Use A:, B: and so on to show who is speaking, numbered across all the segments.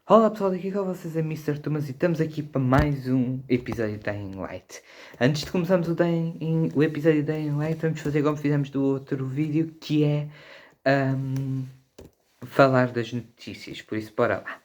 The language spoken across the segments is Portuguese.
A: Olá pessoal, daqui com vocês é Mr. Thomas e estamos aqui para mais um episódio de Dying Light. Antes de começarmos o episódio de Dying Light, vamos fazer como fizemos do outro vídeo, que é falar das notícias, por isso bora lá.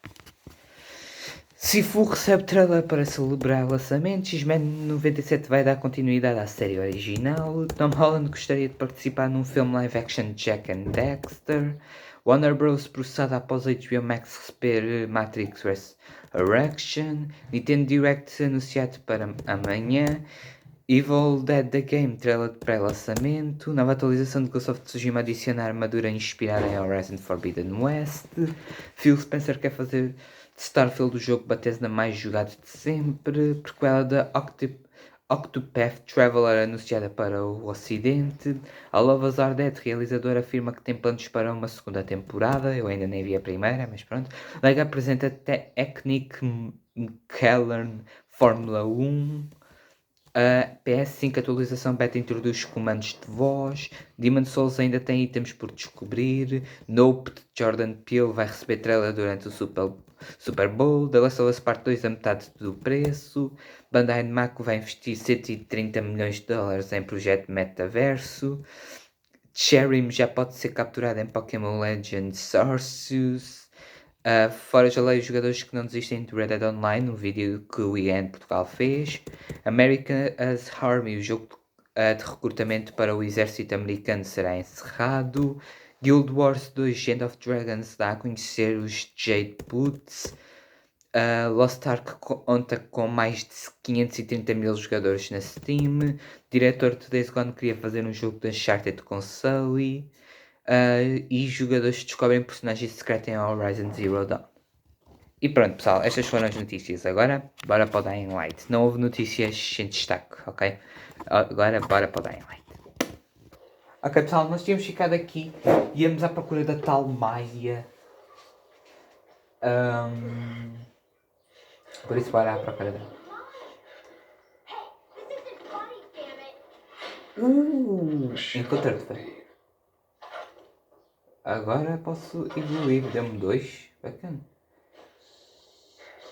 A: Sifu recebe trailer para celebrar o lançamento, X-Men 97 vai dar continuidade à série original, Tom Holland gostaria de participar num filme live action de Jack and Dexter, Warner Bros. Processada após HBO Max receber Matrix Resurrection, Nintendo Direct anunciado para amanhã, Evil Dead The Game trailer de pré-lançamento, nova atualização de Ghost of Tsushima adiciona armadura inspirada em Horizon Forbidden West, Phil Spencer quer fazer de Starfield o jogo Bethesda mais jogado de sempre, prequela da Octopath Traveler anunciada para o ocidente, a Love Azar Dead realizador afirma que tem planos para uma segunda temporada, eu ainda nem vi a primeira, mas pronto. Lega apresenta Technic McKellen Fórmula 1, a PS5 atualização beta introduz comandos de voz, Demon's Souls ainda tem itens por descobrir, Nope de Jordan Peele vai receber trailer durante o Super Bowl, The Last of Us Part 2 a metade do preço, Bandai Namco vai investir 130 milhões de dólares em projeto metaverso, Cherim já pode ser capturado em Pokémon Legends Arceus, fora já leio os jogadores que não desistem do Red Dead Online, um vídeo que o IGN Portugal fez. America's Army, o jogo de recrutamento para o exército americano será encerrado. Guild Wars 2 End of Dragons dá a conhecer os Jade Boots. Lost Ark conta com mais de 530 mil jogadores na Steam. O diretor de Days Gone queria fazer um jogo de Uncharted com Sully. E jogadores descobrem personagens secretos em Horizon Zero Dawn. E pronto pessoal, estas foram as notícias. Agora, bora para o Dying Light. Não houve notícias sem destaque, ok? Agora, bora para o Dying Light. Ok pessoal, nós tínhamos ficado aqui e íamos à procura da tal Maia. Por isso bora à procura dela. Encontrei-te. Agora posso evoluir. Deu-me 2. Bacana.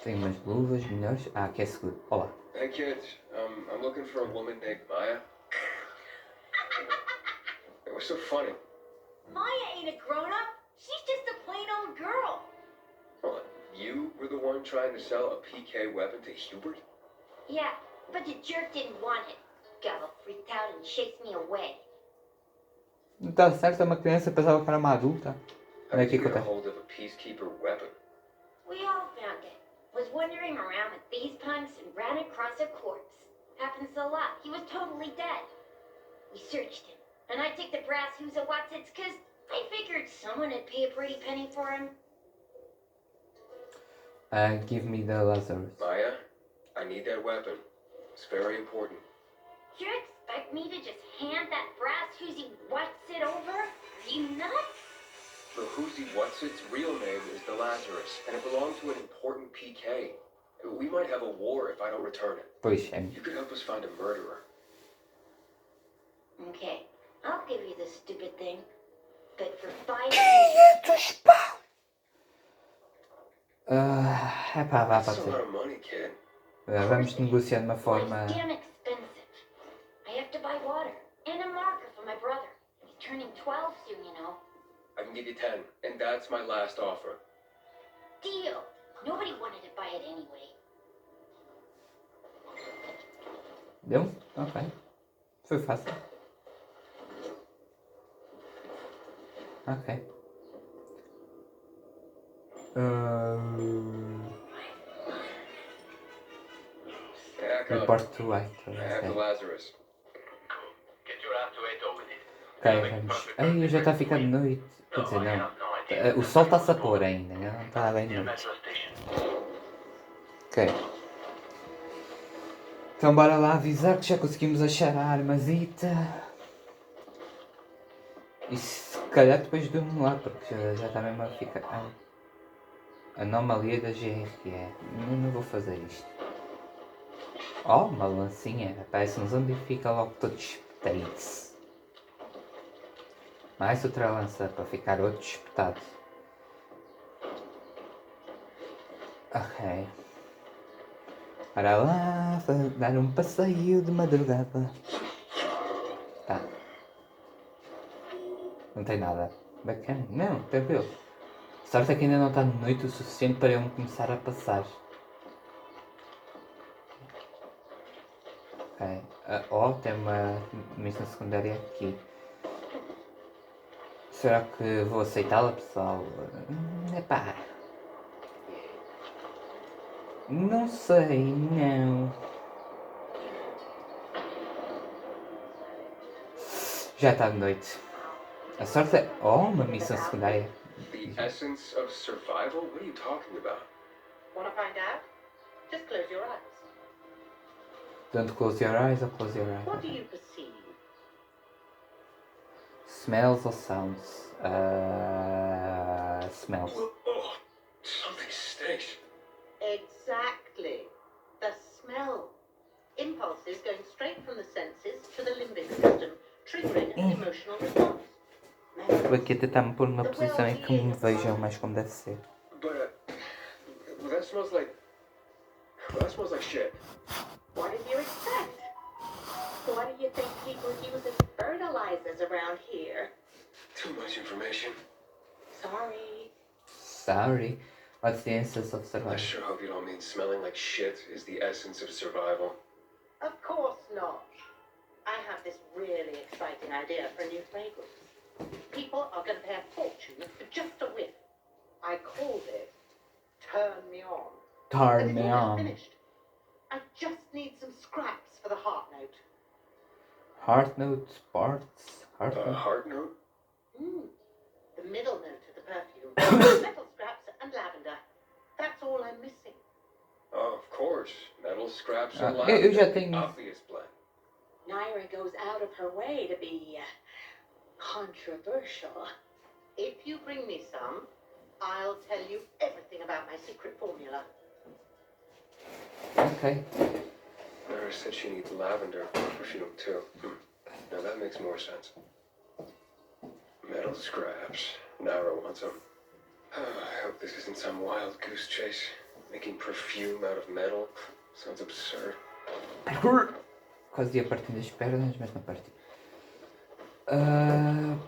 A: Tenho umas luvas melhores. Aqui é seguro. Olá.
B: Hey kids, I'm looking for a woman named Maya. It was so funny.
C: Maya ain't a grown-up. She's just a plain old girl.
B: Well, you were the one trying to sell a PK weapon to Hubert?
C: Yeah, but the jerk didn't want it. Got all freaked out and chased me away.
A: Não está certo, é uma criança, pensava que era uma adulta.
B: How did you get a hold of a peacekeeper weapon?
C: We all found it. Was wandering around with these punks and ran across a corpse. Happens a lot. He was totally dead. We searched him, and I take the brass who's a Watsits cause I figured someone would pay a pretty penny for him.
A: Give me the Lazarus.
B: Maya, I need that weapon. It's very important.
C: You expect me to just hand that brass whoosy Watsit over? Are you nuts?
B: The Whoosy Whatsit's real name is the Lazarus, and it belonged to an important PK. We might have a war if I don't return it.
A: Pois é.
B: You could help us find a murderer.
C: Okay, I'll give you the stupid thing. But for 5
A: Epá, vá,
B: That's
A: pode
B: a
A: ser.
B: lot of money, kid.
A: Vamos negociar de uma forma.
C: It's damn expensive. I have to buy water and a marker for my brother. He's turning 12 soon, you know.
B: I can give you 10, and that's my last offer.
C: Deal. Nobody wanted to buy it anyway.
A: Deu? Ok. Foi fácil. Ok.
B: Back up.
A: Report to right.
B: I have the
A: Ok,
B: Lazarus.
D: Get your ass to 8 with it.
A: vamos. Ai, já está a ficar de noite. Quer dizer, não. O sol está-se a pôr ainda, não está bem de noite. Ok. Então bora lá avisar que já conseguimos achar a armazita. E se calhar depois durmo lá, porque já está mesmo a ficar. Anomalia da GRE. Não vou fazer isto. Oh, uma lancinha. Aparece um zombie e fica logo todo espetado. Mais outra lança para ficar outro espetado. Ok. Para lá, dar um passeio de madrugada. Tá. Não tem nada. Bacana. Não, tranquilo. Sorte é que ainda não está de noite o suficiente para eu me começar a passar. Ok. Tem uma missão secundária aqui. Será que vou aceitá-la, pessoal? Epá. Não sei, não. Já está de noite. A sorte é... uma missão secundária.
B: The essence of survival? What are you talking about?
E: Want to find out? Just close your eyes.
A: Don't close your eyes or close your eyes.
E: What do you perceive?
A: Smells or sounds? Smells.
B: Oh, something stinks.
E: Exactly. The smell. Impulses going straight from the senses to the limbic system, triggering an emotional response.
A: Estou aqui a tentar me pôr numa posição em que me vejam mais como deve ser.
B: But, well, that smells like... Well, that smells like shit.
E: What did you expect? What do you think people use as fertilizers around here?
B: Too much information.
E: Sorry.
A: Sorry. What's the essence of
B: I
A: survival?
B: sure hope you don't mean smelling like shit is the essence of survival.
E: Of course not. I have this really exciting idea for a new fragrance. People are going to pay a fortune for just a whiff. I called it Turn Me On.
A: Turn
E: But
A: me
E: it's almost
A: on.
E: finished. I just need some scraps for the heart note.
A: Heart notes, parts, heart note.
B: Heart note?
E: The middle note of the perfume. Metal scraps and lavender. That's all I'm missing.
B: Oh, of course. Metal scraps and
A: eu já
B: lavender.
A: tenho.
B: Obvious blend.
E: Naira goes out of her way to be controversial. If you bring me some, I'll tell you everything about my secret formula.
A: Ok.
B: Nara said she needs lavender perfume too. Now that makes more sense. Metal scraps. Nara wants them. I hope this isn't some wild goose chase. Making perfume out of metal sounds absurd.
A: Quase ia partindo as pernas, mas não parti.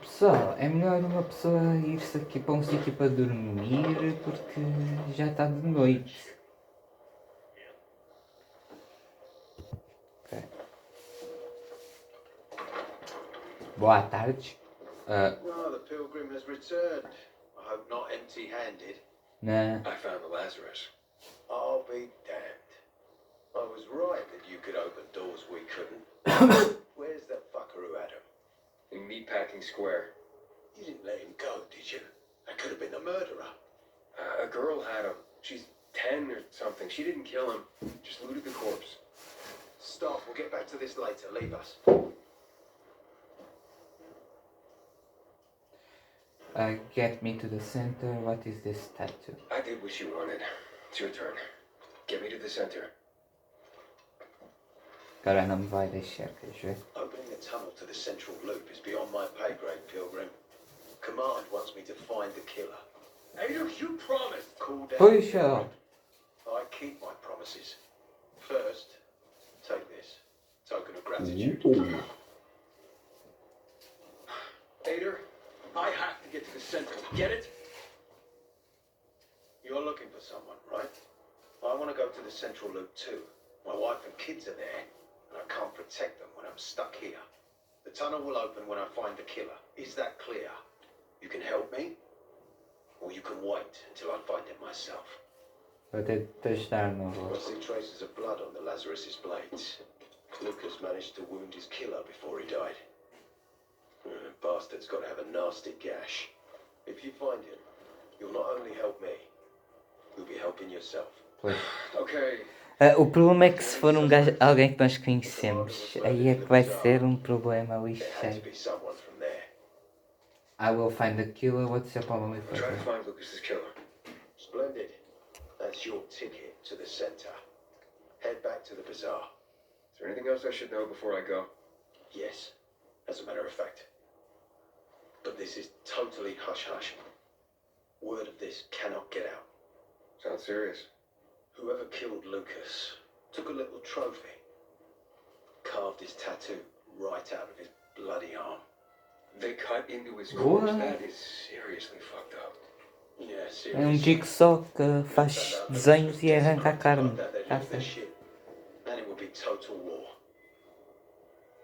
A: Pessoal, é melhor uma pessoa ir-se aqui para um sítio para dormir porque já está de noite. Okay. Boa tarde.
F: The pilgrim has returned. I hope not empty-handed.
A: Nah.
B: I found the Lazarus.
F: I'll be damned. I was right that you could open doors we couldn't. Where's the fucker who had him?
B: In Meatpacking Square.
F: You didn't let him go, did you? That could have been the murderer.
B: A girl had him. She's 10 or something. She didn't kill him. Just looted the corpse.
F: Stop, we'll get back to this later. Leave us.
A: Get me to the center. What is this tattoo?
B: I did what you wanted. It's your turn. Get me to the center.
A: Agora não me vai deixar, queres ver?
F: Opening a tunnel to the central loop is beyond my pay grade, Pilgrim. Command wants me to find the killer.
B: Ada, you promised.
F: Cool down.
A: Puxa!
F: I keep my promises. First, take this. Token of gratitude.
B: Ader, I have to get to the center. Get it?
F: You're looking for someone, right? I want to go to the central loop too. My wife and kids are there, and I can't protect them when I'm stuck here. The tunnel will open when I find the killer. Is that clear? You can help me, or you can wait until I find it myself.
A: Vou ter de ajudar, não vou.
F: I see traces of blood on the Lazarus's blades. Lucas managed to wound his killer before he died. Bastard's got to have a nasty gash. If you find him, you'll not only help me, you'll be helping yourself.
A: Pois.
B: Okay.
A: O problema é que se for alguém que nós conhecemos, aí é que vai ser um problema
F: There had to
A: lixeiro.
F: be someone from there.
A: I will find the killer. What's your problem with
B: Try to
A: that?
B: find Lucas's killer.
F: Splendid. That's your ticket to the center. Head back to the bazaar.
B: Is there anything else I should know before I go?
F: Yes, as a matter of fact. But this is totally hush-hush. Word of this cannot get out.
B: Sounds serious.
F: Whoever killed Lucas took a little trophy, carved his tattoo right out of his bloody arm.
B: They cut into his corpse?
A: What?
B: That is seriously fucked up.
F: Yeah,
A: É um
F: seriously.
A: jigsaw que faz desenhos e arranca a carne.
F: Like that, they'd
A: Tá
F: lose their
A: certo.
F: shit. And it would be total war.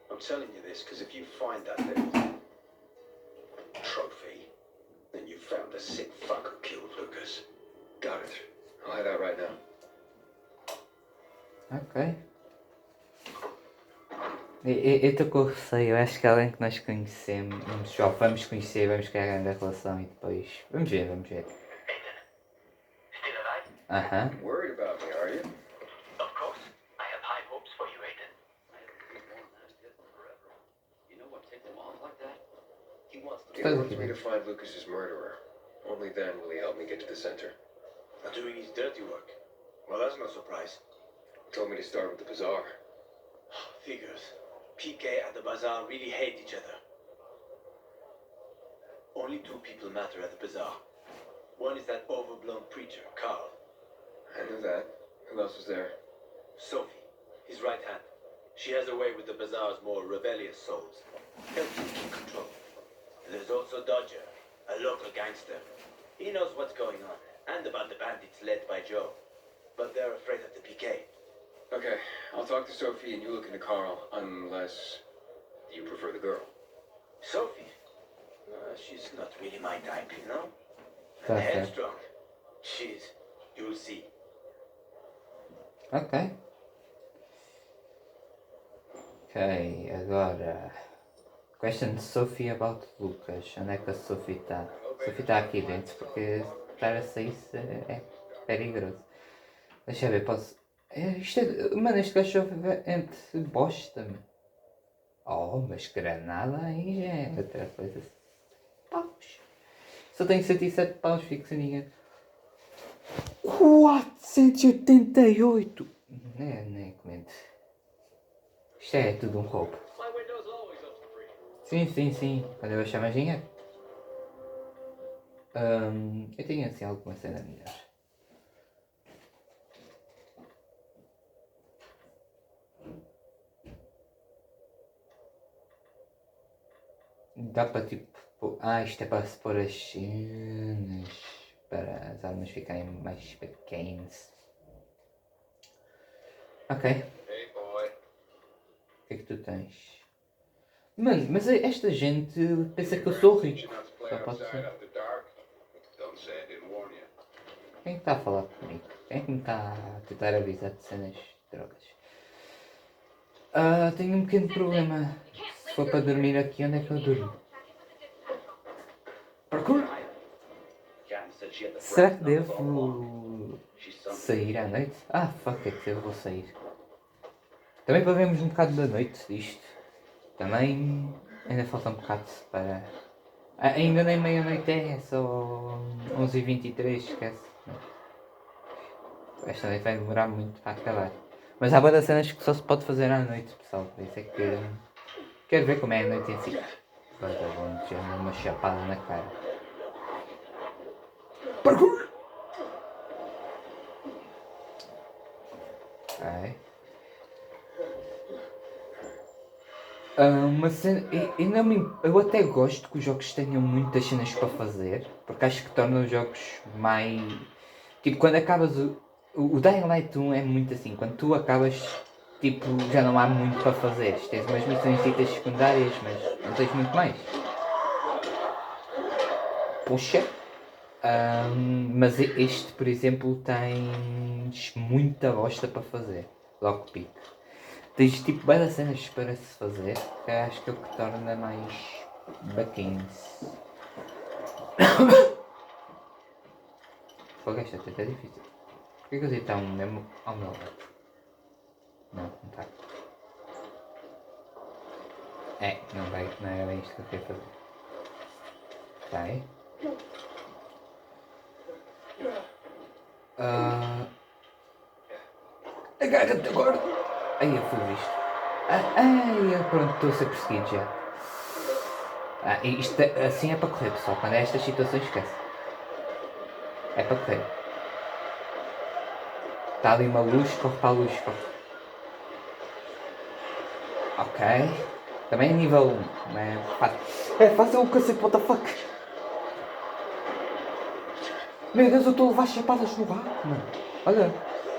F: I'm telling you this because if you find that little trophy, then you found a sick fuck who killed Lucas.
B: Got it. I'll head out right now.
A: Ok. Eu estou com receio, eu acho que é alguém que nós conhecemos, só vamos conhecer, vamos criar grande relação e depois. Vamos ver, vamos ver.
D: Still alive?
A: Aham.
B: Worried about me, are you?
D: Of course. I have high hopes for you, Aiden.
G: You know what ticked him off like that? He wants to
B: He wants me to find Lucas's murderer. Only then will he help me get to the center.
F: Doing his dirty work. Well, that's no surprise.
B: He told me to start with the bazaar.
F: Figures. PK and the bazaar really hate each other. Only two people matter at the bazaar. One is that overblown preacher, Carl.
B: I knew that. Who else was there?
F: Sophie, his right hand. She has a way with the bazaar's more rebellious souls. Helps him keep control. There's also Dodger, a local gangster. He knows what's going on, and about the bandits led by Joe. But they're afraid of the PK.
B: Okay, I'll talk to Sophie and you look into Carl, unless you prefer the girl.
F: Sophie? She's not really my type, you know?
A: Tá certo.
F: Headstrong. She's. You'll see.
A: Ok. Ok, agora. Question Sophie about Lucas. Onde é que a Sophie está? Sophie está aqui dentro porque estar a sair é perigoso. Deixa eu ver, posso. Isto é. Mano, este gajo entre bosta. Oh, mas granada aí já é outra coisa. Paus. Só tenho 107 paus, fico sem dinheiro. 488! Nem comento. Isto é tudo um roubo. Sim. Quando eu achar mais dinheiro. Eu tenho assim alguma cena melhor. Dá para tipo. Isto é para se pôr as cenas. Para as armas ficarem mais pequenas. Ok.
D: Hey, boy.
A: O que é que tu tens? Mano, mas esta gente pensa que eu sou rico. Só pode ser. Quem é que está a falar comigo? Quem é que me está a tentar avisar de cenas de drogas? Tenho um pequeno problema. Se for para dormir aqui, onde é que eu durmo? Parkour! Será que devo sair à noite? Fuck it, eu vou sair. Também para vermos um bocado da noite disto. Também ainda falta um bocado para... ainda nem meia-noite é só 11h23, esquece. Esta noite vai demorar muito para acabar. Mas há várias cenas que só se pode fazer à noite, pessoal. Por isso é que quero ver como é a noite em si. Vagabundo, já me uma chapada na cara. Parkour! Ok. Uma cena. Eu até gosto que os jogos tenham muitas cenas para fazer, porque acho que torna os jogos mais. Tipo, quando acabas o Dying Light 1 é muito assim, quando tu acabas, tipo, já não há muito para fazer. Tens umas missões ditas secundárias, mas não tens muito mais. Puxa. Mas este, por exemplo, tens muita bosta para fazer. Logo pico. Tens tipo várias cenas para se fazer, que acho que é o que torna mais bacanas. Fogo, esta até é difícil. Porquê que eu está um mesmo ao meu lado? Não está. Não era bem isto que eu queria fazer. Ok. Agarra-te agora! Ai, eu fui isto. Pronto, estou a ser perseguido já. Isto assim é para correr, pessoal. Quando é estas situações, esquece. É para correr. Está ali uma luz, corre para a luz, corre. Ok. Também é nível 1. É fácil o cacete, what the fuck? Meu Deus, eu estou a levar chapadas no rato, mano. Olha,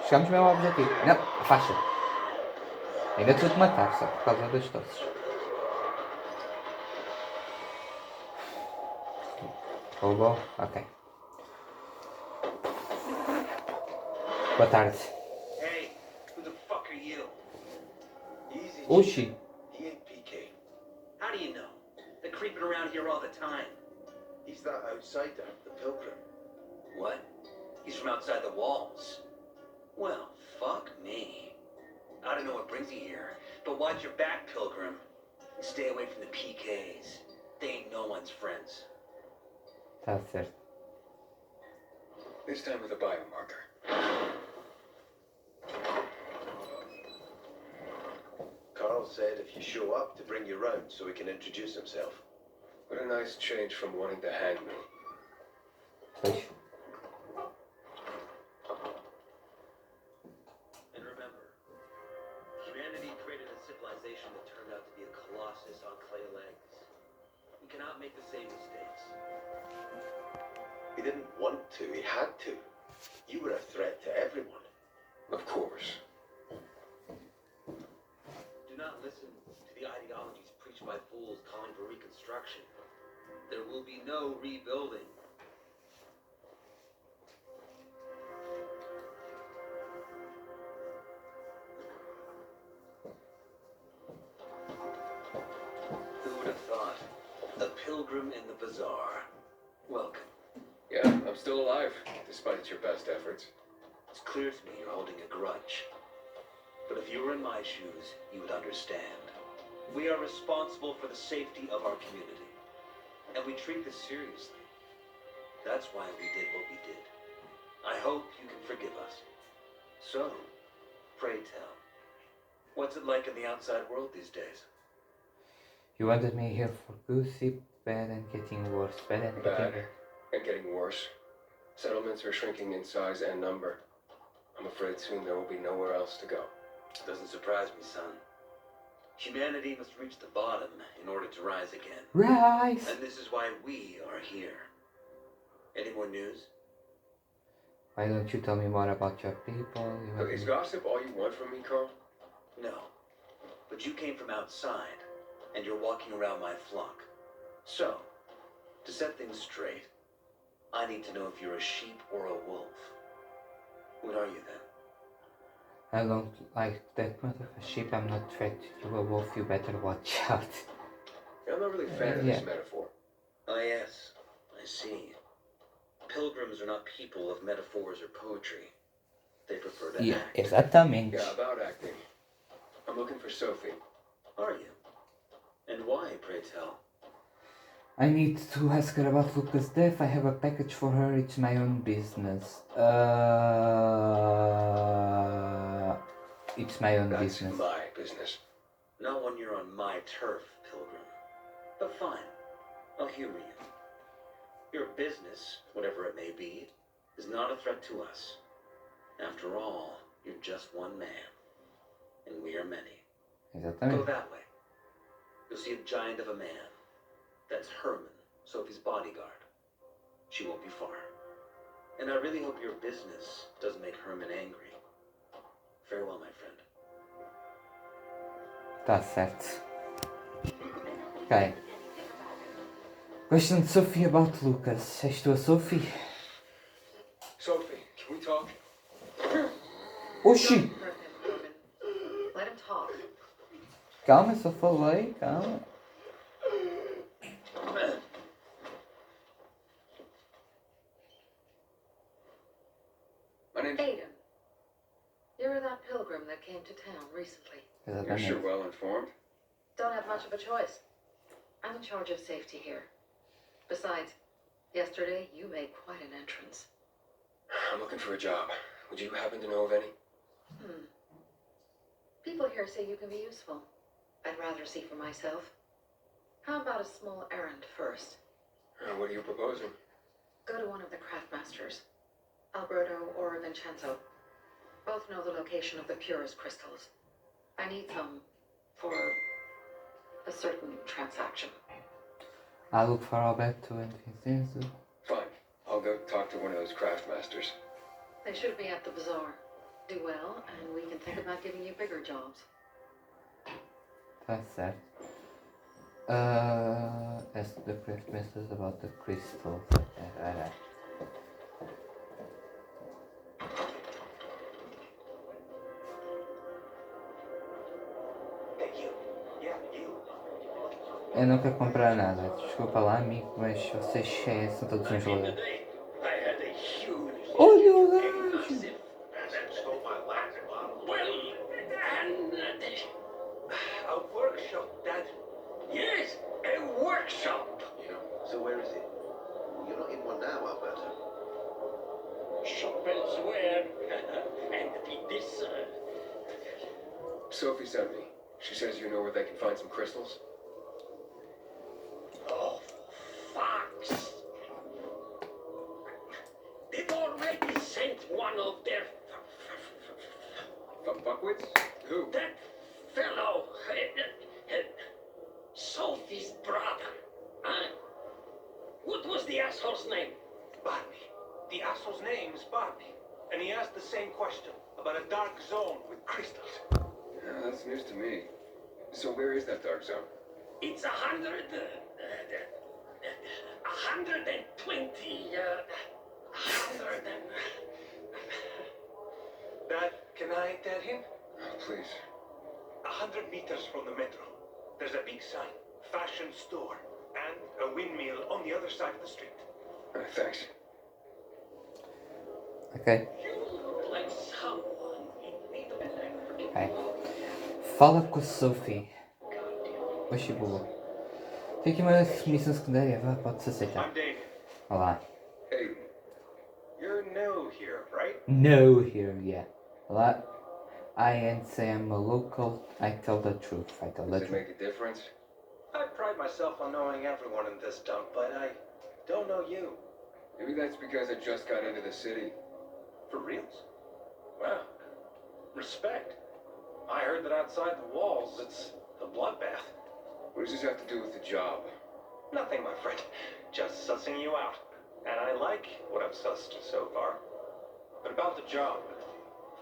A: chegamos mesmo ao objetivo. Não, afasta. Ainda estou de matar, só por causa das tosses. Roubou? Ok. Boa tarde.
F: Hey, who the fuck are you? Easy.
A: Oxi.
F: He ain't PK.
G: How do you know? They're creeping around here all the time.
F: He's that outsider, the pilgrim.
G: What? He's from outside the walls. Well, fuck me. I don't know what brings you here, but watch your back, Pilgrim. And stay away from the PKs. They ain't no one's friends.
A: Tá certo.
B: This time with a biomarker.
F: Carl said if you show up to bring you round so he can introduce himself.
B: What a nice change from wanting to hang me.
A: Pois.
G: And remember, humanity created a civilization that turned out to be a colossus on clay legs. We cannot make the same mistakes.
F: He didn't want to, he had to. You were a threat to everyone.
B: Of course.
G: Do not listen to the ideologies preached by fools calling for reconstruction. There will be no rebuilding. Who would have thought? A pilgrim in the bazaar. Welcome.
B: Yeah, I'm still alive, despite your best efforts.
G: It's clear to me you're holding a grudge. But if you were in my shoes, you would understand. We are responsible for the safety of our community. And we treat this seriously. That's why we did what we did. I hope you can forgive us. So, pray tell, what's it like in the outside world these days?
A: You wanted me here for gossip, bad and getting worse. Bad and getting
B: Bad. And getting worse. Settlements are shrinking in size and number. I'm afraid soon there will be nowhere else to go.
G: Doesn't surprise me, son. Humanity must reach the bottom in order to rise again.
A: Rise!
G: And this is why we are here. Any more news?
A: Why don't you tell me more about your people?
B: Look, is gossip all you want from me, Carl?
G: No. But you came from outside, and you're walking around my flock. So, to set things straight, I need to know if you're a sheep or a wolf. What are you then?
A: I don't like that mother of a sheep. I'm not threat to you, a wolf. You better watch out.
B: I'm not really a fan of
A: Yeah.
B: this metaphor.
G: Ah, yes. I see. Pilgrims are not people of metaphors or poetry. They prefer to
A: Yeah,
G: act.
A: exatamente.
B: Yeah, about acting. I'm looking for Sophie.
G: Are you? And why, pray tell?
A: I need to ask her about Luca's death. I have a package for her. It's my own business. It's my own
B: That's
A: business.
B: my business.
G: Not when you're on my turf, Pilgrim. But fine. I'll humor you. Your business, whatever it may be, is not a threat to us. After all, you're just one man. And we are many. Go
A: Exatamente.
G: that way. You'll see a giant of a man. That's Herman, Sophie's bodyguard. She won't be far. And I really hope your business doesn't make Herman angry. Farewell, my friend.
A: Tá certo. Ok. Question to Sophie about Lucas. És tu a Sophie?
B: Sophie, can we talk?
A: Oxi!
E: Don't hurt him, Herman. Let him talk.
A: Calma, só falei. Calma.
B: My name's...
E: Aiden, you're that pilgrim that came to town recently.
B: You're sure
A: Exatamente.
B: well informed.
E: Don't have much of a choice. I'm in charge of safety here. Besides, yesterday you made quite an entrance.
B: I'm looking for a job. Would you happen to know of any?
E: People here say you can be useful. I'd rather see for myself. How about a small errand first?
B: What are you proposing?
E: Go to one of the craft masters. Alberto or Vincenzo. Both know the location of the purest crystals. I need them for a certain transaction.
A: I look for Alberto and Vincenzo.
B: Fine. I'll go talk to one of those craft masters.
E: They should be at the bazaar. Do well, and we can think about giving you bigger jobs.
A: Tá certo. Ask the craft masters about the crystals. Alright.
F: Hey, you. Yeah, you.
A: Eu não quero comprar nada. Desculpa lá, amigo, mas vocês são todos uns ladrões.
D: I had a huge
A: Olha o gajo!
D: massive stole my last bottle. Well, and a workshop, Dad. Yes, a workshop.
F: Yeah. So where is it? You're not in one now, Alberto.
D: Shop elsewhere. And this.
B: Sophie sent me. She says you know where they can find some crystals.
D: Oh, fox. They've already sent one of their.
B: From Buckwitz? Who?
D: That fellow. Sophie's brother. What was the asshole's name?
F: Barney. The asshole's name is Barney. And he asked the same question about a dark zone with crystals.
B: Yeah, that's news to me. So where is that dark zone?
D: It's 120. 100 and.
F: Dad, can I tell him?
B: Oh, please.
F: 100 meters from the metro. There's a big sign, fashion store, and a windmill on the other side of the street.
B: Thanks.
A: Ok.
D: You look like someone in need of an
A: Ok. Fala com a Sophie. Oxi, boa. Tem aqui uma missão secundária, vá, pode-se aceitar.
F: I'm David.
A: Olá.
B: Hey,
F: You're new here, right?
A: No here, yeah. Olá. I ain't say I'm a local, I tell the truth. I tell the
B: does it
A: truth.
B: make a difference?
F: I pride myself on knowing everyone in this dump, but I don't know you.
B: Maybe that's because I just got into the city.
F: For reals? Wow. Respect. I heard that outside the walls, it's a bloodbath.
B: What does this have to do with the job?
F: Nothing, my friend. Just sussing you out. And I like what I've sussed so far. But about the job,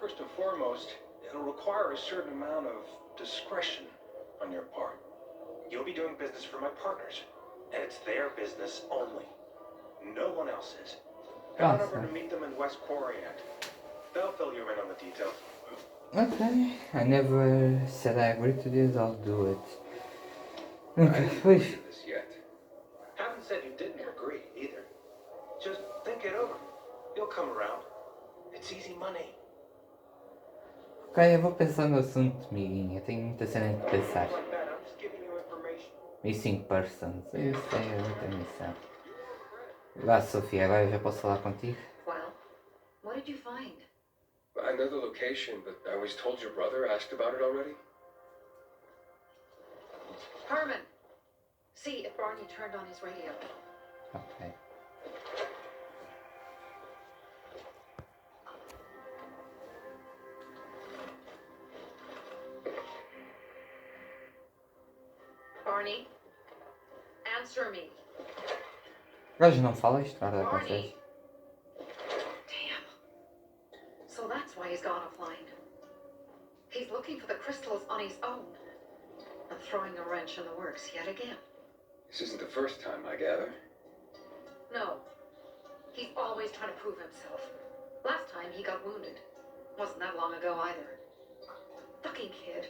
F: first and foremost, it'll require a certain amount of discretion on your part. You'll be doing business for my partners, and it's their business only. No one else's. Head on over to meet them in West Quarry End. They'll fill you in on the details.
A: Okay. I never said I agree to this, I'll do it.
B: I
A: Okay,
B: didn't
A: pois.
B: agree to this yet.
F: Haven't said you didn't agree either. Just think it over. You'll come around. It's easy money.
A: Ok, eu vou pensar no assunto, amiguinha. Tenho muita cena de pensar.
F: Like that, I'm just giving you information.
A: Missing persons. Isso é outra missão. Vá, Sofia, agora eu já posso falar contigo?
E: Well, what did you find?
B: I know the location, but I was told your brother asked about it already.
E: Herman! See if Barney turned on his radio.
A: Ok.
E: Barney? Answer me.
A: O gajo não fala isto, nada acontece.
E: Barney! Damn. So that's why he's gone offline. He's looking for the crystals on his own. And throwing a wrench in the works yet again.
B: This isn't the first time, I gather.
E: No. He's always trying to prove himself. Last time he got wounded. Wasn't that long ago either. Fucking kid.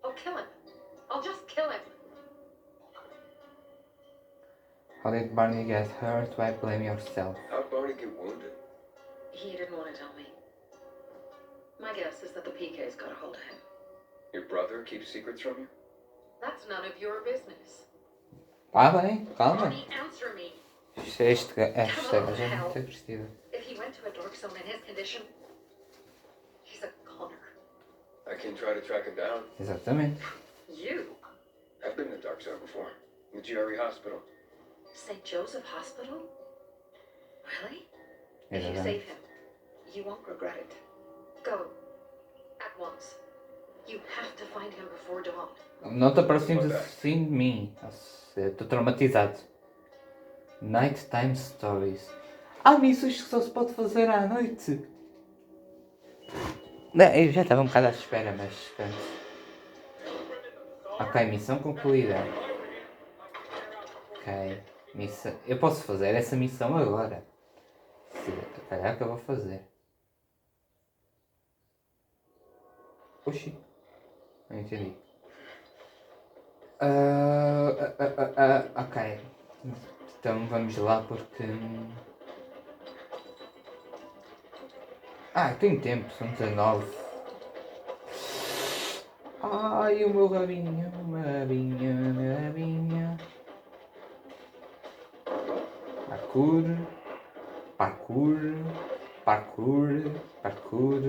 E: I'll kill him. I'll just kill him.
A: How did Barney get hurt? Why blame yourself?
B: How'd Barney get wounded?
E: He didn't want to tell me. My guess is that the PK's got a hold of him.
B: Your brother keeps secrets from you?
E: That's none of your business.
A: Ah, bem, calma.
E: Barney, answer me.
A: Esta gaja é muito agressiva.
E: If he went to a dark zone in his condition, he's a goner.
B: I can try to track him down.
A: Exatamente.
E: You?
B: I've been in the dark zone before. In the GRE hospital.
E: St. Joseph Hospital? Really? If you
A: Exatamente.
E: save him, you won't regret it. Go.
D: You have to find him before dawn.
A: Não te aproximes assim de mim. Estou traumatizado. Nighttime Stories. Há missões que só se pode fazer à noite. Não, eu já estava um bocado à espera, mas pronto. Ok, missão concluída. Ok, missão. Eu posso fazer essa missão agora. Se calhar que eu vou fazer. Oxi, não entendi. Ok. Então vamos lá porque. Tenho tempo, são 19. Ai, o meu rabinho, o meu rabinho, o meu rabinho. Parkour, parkour, parkour, parkour,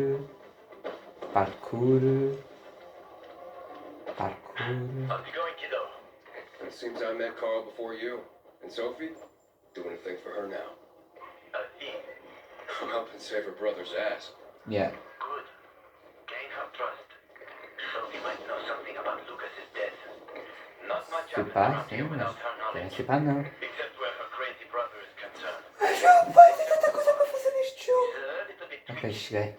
A: parkour, parkour.
G: How's it going, kiddo?
B: It seems I met Carl before you. And Sophie? Doing a thing for her now.
G: Dean.
B: I'm helping save her brother's ass.
A: Yeah.
G: Good. Gain her trust. Sophie might know something about Lucas's death. Not much
A: Se
G: happens
A: pá,
G: around
A: sim,
G: here
A: mas.
G: without her knowledge.
A: Se pá, não.
G: Except where her crazy brother is concerned.
A: Mas meu pai tem tanta coisa para fazer neste jogo.
G: He's a little bit
A: Ok, cheguei.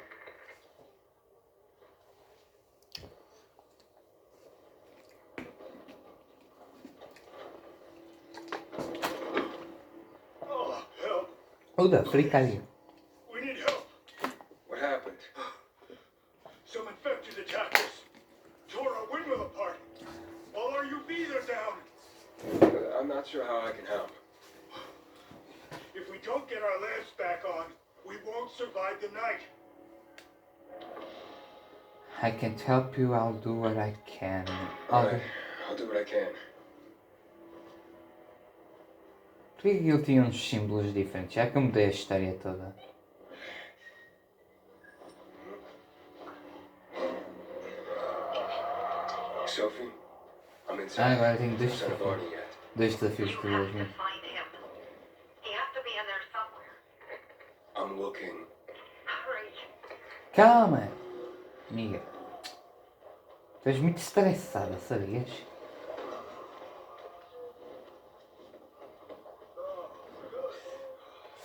F: Oh, help.
A: Uda, fricalho.
F: We need help.
B: What happened?
F: Some infected attacked us. Tore our windmill apart. All our UVs are down.
B: I'm not sure how I can help.
F: If we don't get our lamps back on, we won't survive the night.
A: I can't help you, I'll do what I can.
B: Alright, I'll do what I can.
A: Por que ele tinha uns símbolos diferentes? Já que eu mudei a história toda.
B: Sophie, I'm inside.
A: Agora tenho dois
B: Inside of
A: desafios.
B: Arnie yet.
A: Dois desafios
D: You
A: por
D: have
A: 2
D: to
A: minutos.
D: find him. He has to be in there somewhere.
B: I'm looking.
D: Hurry.
A: Calma, amiga. Tu és muito estressada, sabias?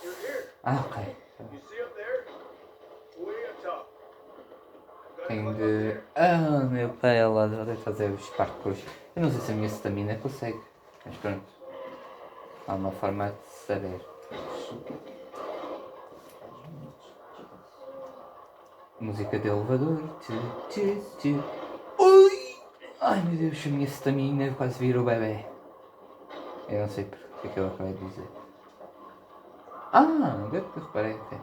F: You're here.
A: Ok.
F: You see up there? Way up top.
A: Tenho de... meu pai, ela deve fazer os parkours. Eu não sei se a minha stamina consegue. Mas pronto. Há uma forma de saber. Música de elevador. Ui! Ai meu Deus, a minha stamina quase virou bebê. Eu não sei porque é que eu acabei de dizer. Agora que eu reparei. Okay.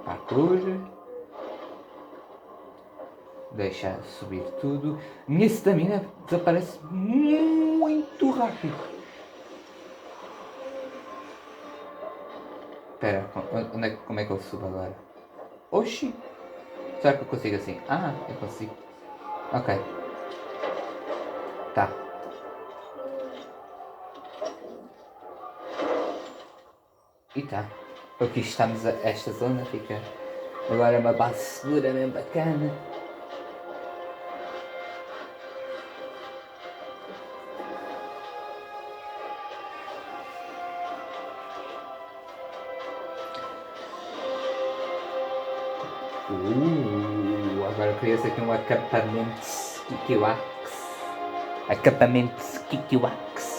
A: Parkour. Deixa subir tudo. Minha stamina desaparece muito rápido. Espera, como é que eu subo agora? Oxi! Será que eu consigo assim? Eu consigo. Ok. Tá. E tá. Aqui estamos esta zona fica. Agora é uma base segura, bem bacana. Agora cria-se aqui um acampamento Kikiwax. Acampamento Kikiwax.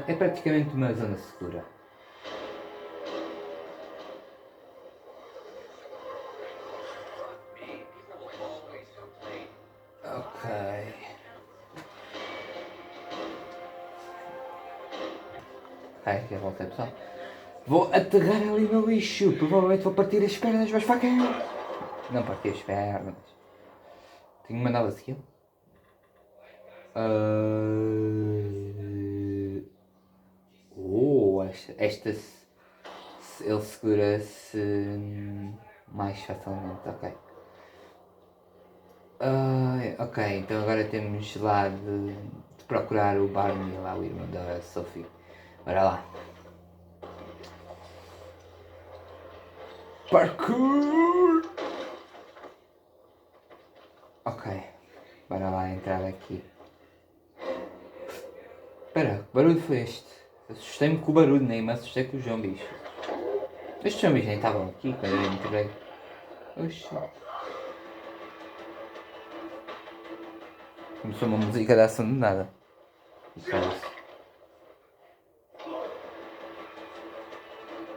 A: É praticamente uma zona segura. Ok. Já voltei, pessoal. Vou aterrar ali no lixo. Provavelmente vou partir as pernas, mas faca. Não parti as pernas. Tenho uma nova skill. Esta ele segura-se mais facilmente, ok. Ok, então agora temos lá de procurar o Barney, lá o irmão da Sophie. Bora lá. Parkour! Ok. Bora lá entrar aqui. Espera, que barulho foi este? Assustei-me com o barulho, nem me assustei com os zombies. Estes zombies nem estavam aqui quando eu entrei. Oxi. Começou uma música de ação de nada. E parece.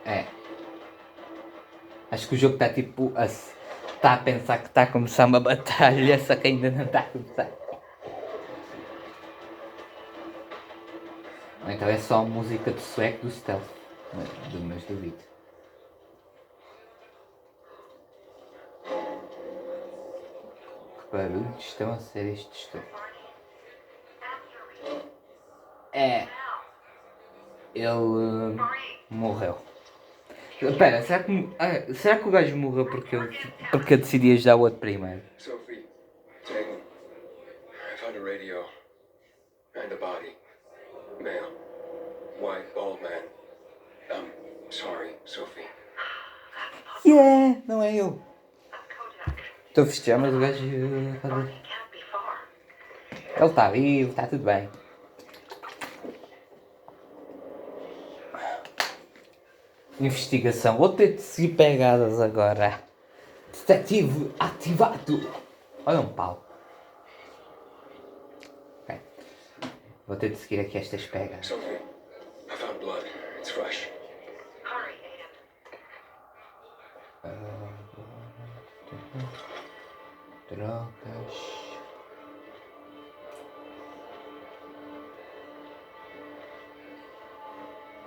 A: É. Acho que o jogo está tipo está a pensar que está a começar uma batalha, só que ainda não está a começar. Ou então é só música de sueco do stealth. Mas duvido. Que barulhos estão a ser estes todos? É. Ele morreu. Espera, será que o gajo morreu porque eu decidi ajudar o outro primeiro?
B: Sophie, Tegan, I found a radio and a body. Male, white, bald man. Sorry, Sophie.
A: Yeah, não é eu. Estou a festejar, mas o gajo. Ele está vivo, está tudo bem. Investigação. Vou ter de seguir pegadas agora. Detetive ativado. Olha um pau. Ok. Vou ter de seguir aqui estas pegas.
B: Sophie, I found blood. It's fresh.
D: Hurry, Aiden.
A: Drogas.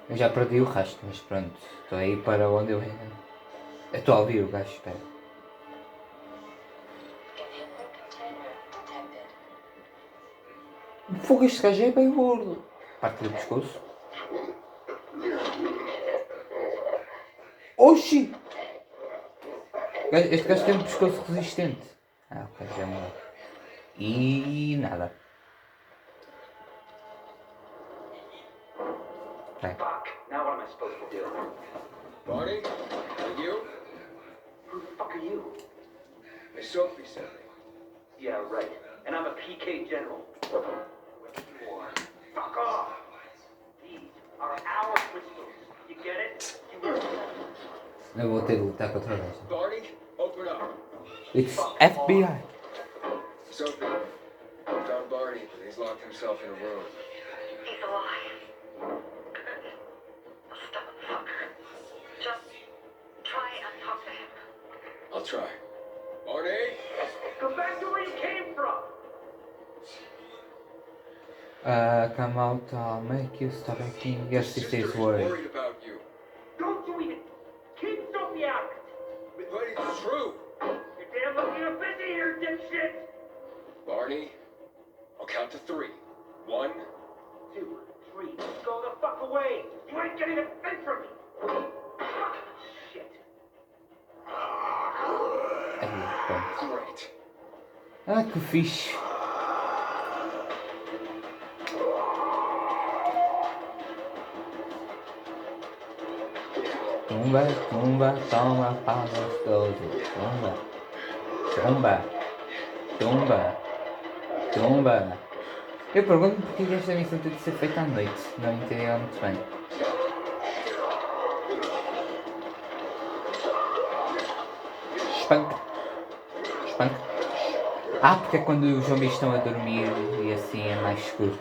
A: Eu já perdi o rastro, mas pronto. Estou aí para onde eu ainda. Eu estou a ouvir o gajo, espera. Fogo, este gajo é bem gordo. Parte do pescoço. Oxi! Este gajo tem um pescoço resistente. Ah, ok, já morreu. E nada. Ok.
G: Fuck. Now what am I supposed to do?
B: Barney, are you?
G: Who the fuck are you?
B: Hey, Sophie sent me.
G: Yeah, right. And I'm a PK general. What you are? Fuck off! These are our crystals. You get it? You were...
A: Eu vou ter de lutar contra o gajo.
B: Barney, open up.
A: It's FBI.
B: Sophie, I found Barney, but he's locked himself in a room.
D: He's alive. Stubborn fucker. Just try and talk to him.
B: I'll try. Barney?
G: Go back to where you came from!
A: Come out, I'll make you stop acting. Yes,
B: Your
A: it
B: sister
A: is
B: is
A: worried.
B: worried about you.
G: Don't you even... Keep Sophie out!
B: But it's true.
G: You're damn lucky you're busy here, dipshit!
B: Barney, I'll count to 3. 1,
G: 2, 3. Go the fuck away! You ain't getting a thing from me! Shit.
A: Aí, pronto.
B: great.
A: Ah, que fixe. Tumba, tumba, toma pau gostoso. Tumba, tumba, tumba, tumba. Eu pergunto porque que esta missão tem de ser feita à noite. Não entendi ela muito bem. Espanca. Espanca. Ah, porque é quando os zombies estão a dormir e assim é mais escuro.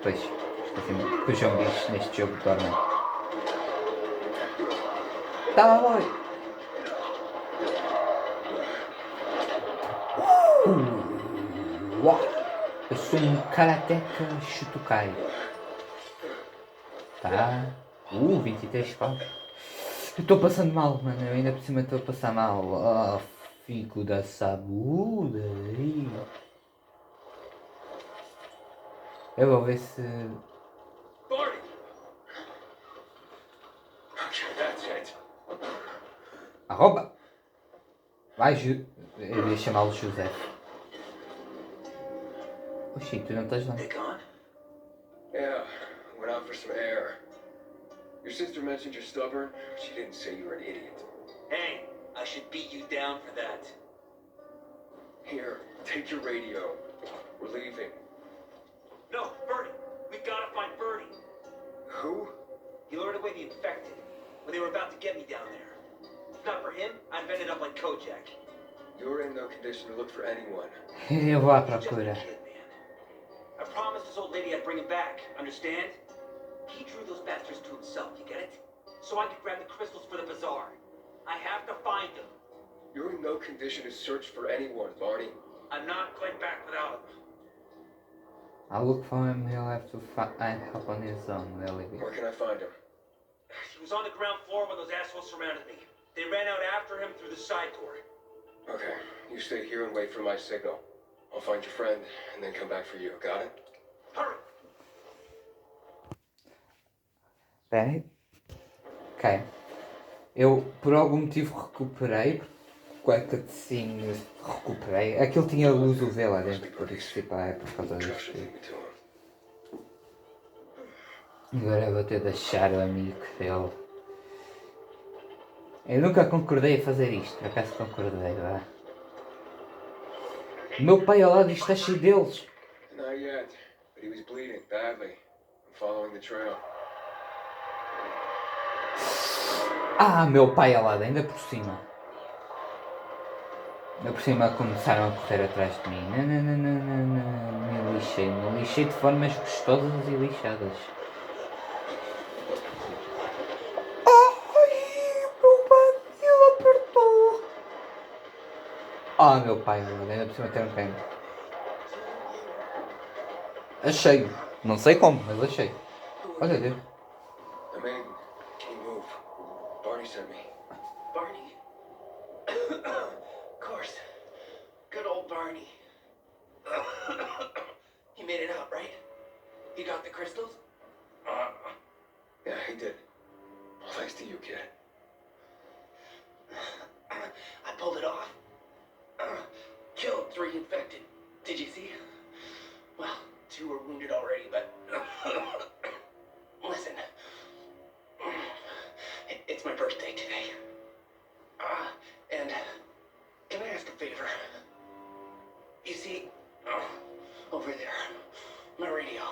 A: Pois, esqueci-me que os zombies neste jogo dormem. Tá, boy! Uau! Eu sou um karateca Shutokai. Tá? 23 pau. Eu estou passando mal, mano. Eu ainda por cima estou a passar mal. Oh, fico da saúde. Eu vou ver se...
B: Barney! Okay, that's it.
A: Arroba! Vai, eu ia chamá-lo José. Oxi, tu não estás lá.
G: They gone?
B: Yeah, went out for some air. Your sister mentioned you're stubborn. She didn't say you were an idiot.
G: Hey, I should beat you down for that.
B: Here, take your radio. We're leaving.
G: No, Bernie. We gotta find Bernie.
B: Who?
G: He lured away the infected when they were about to get me down there. If not for him, I'd have ended up like Kojak.
B: You're in no condition to look for anyone.
A: Eu vou à
G: He's just a
A: procura.
G: kid, man. I promised this old lady I'd bring him back. Understand? He drew those bastards to himself. You get it? So I could grab the crystals for the bazaar. I have to find them.
B: You're in no condition to search for anyone, Barney.
G: I'm not going back without him.
A: I'll look for him, he'll have to find help on his own, they'll leave
B: Where
A: it.
B: can I find him?
G: He was on the ground floor when those assholes surrounded me. They ran out after him through the side door.
B: Okay, you stay here and wait for my signal. I'll find your friend and then come back for you. Got it?
G: Hurry!
A: Espera aí. Ok. Eu, por algum motivo, recuperei. Com a cutscene, recuperei. Aquilo tinha luz UV lá dentro, por isso, tipo, é por causa
B: Josh will
A: disso.
B: take me to him.
A: Agora eu vou ter de achar o amigo dele. Eu nunca concordei a fazer isto, por acaso concordei, vá. O meu pai ao lado disto está cheio deles.
B: Not yet, but he was bleeding badly. I'm following the trail.
A: Ah, meu pai ao lado, ainda por cima. Ainda por cima começaram a correr atrás de mim. Não, não, não, não, não, não. Me lixei de formas gostosas e lixadas. Ai, meu pai, ele apertou. Ah, meu pai, ainda por cima tem um cano. Achei. Não sei como, mas achei. Olha Deus.
B: The maiden. Can you move? Barney sent me.
G: Barney? Of course. Good old Barney. He made it out, right? He got the crystals?
B: Yeah, he did. Well, thanks to you, kid.
G: I pulled it off. Killed 3 infected. Did you see? Well, 2 were wounded already, but... Listen. It's my birthday today. And... Can I ask a favor? You see... over there. My radio.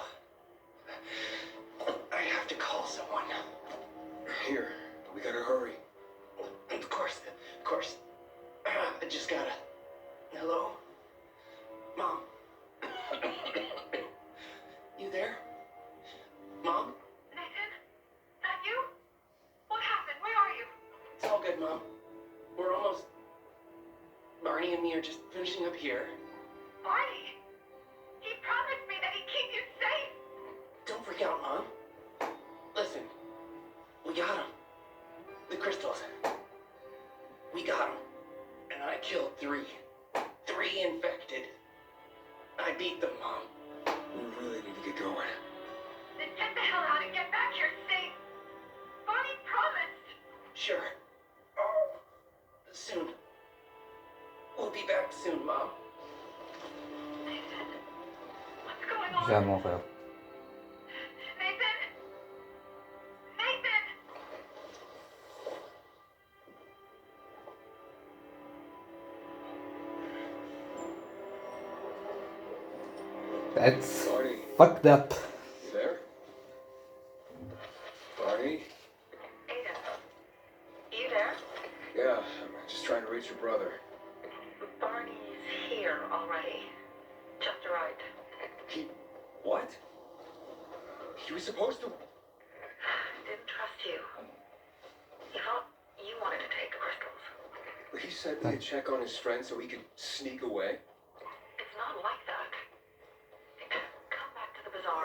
G: I have to call someone.
B: Here, but we gotta hurry.
G: Of course. I just gotta... Hello? Mom? You there? Mom?
D: Nathan? That you? What happened? Where are you?
G: It's all good, Mom. We're almost... Barney and me are just finishing up here.
D: Barney? He promised me that he'd keep you safe.
G: Don't freak out, Mom. Listen. We got him. The crystals. We got him. And I killed 3. 3 infected. I beat them, Mom.
B: We really need to get going.
D: Then get the hell out and get back here safe. Barney promised.
G: Sure. Soon. We'll be back soon, Mom.
D: Nathan? What's going on?
A: Já morreu.
D: Nathan? Nathan?
A: That's
B: Barney,
A: fucked up.
B: you there? Barney?
D: Aiden? You there?
B: Yeah, I'm just trying to reach your brother.
D: Barney's here already. Just arrived.
B: He... what? He was supposed to...
D: Didn't trust you. He thought you wanted to take the crystals.
B: But he sent me to check on his friend so he could sneak away.
D: It's not like that. Come back to the bazaar.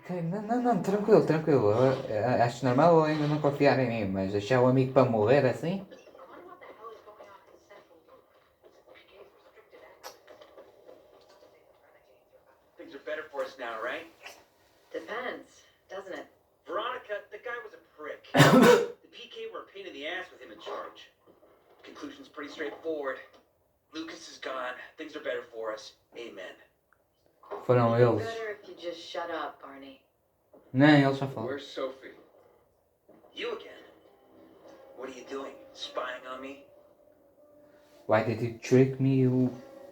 A: Ok, não, tranquilo. Eu acho normal eu ainda não confiar em mim, mas deixar o amigo para morrer assim?
G: Things are better for us now, right?
E: Depends, doesn't it?
G: Veronica, the guy was a prick. The PK were a pain in the ass with him in charge. Conclusion's pretty straightforward. Lucas is gone. Things are better for us. Amen.
A: Foram eles.
E: Better if you just shut up, Barney.
A: Não, eles já falam.
B: Where's Sophie?
G: You again? What are you doing? Spying on me?
A: Why did you trick me?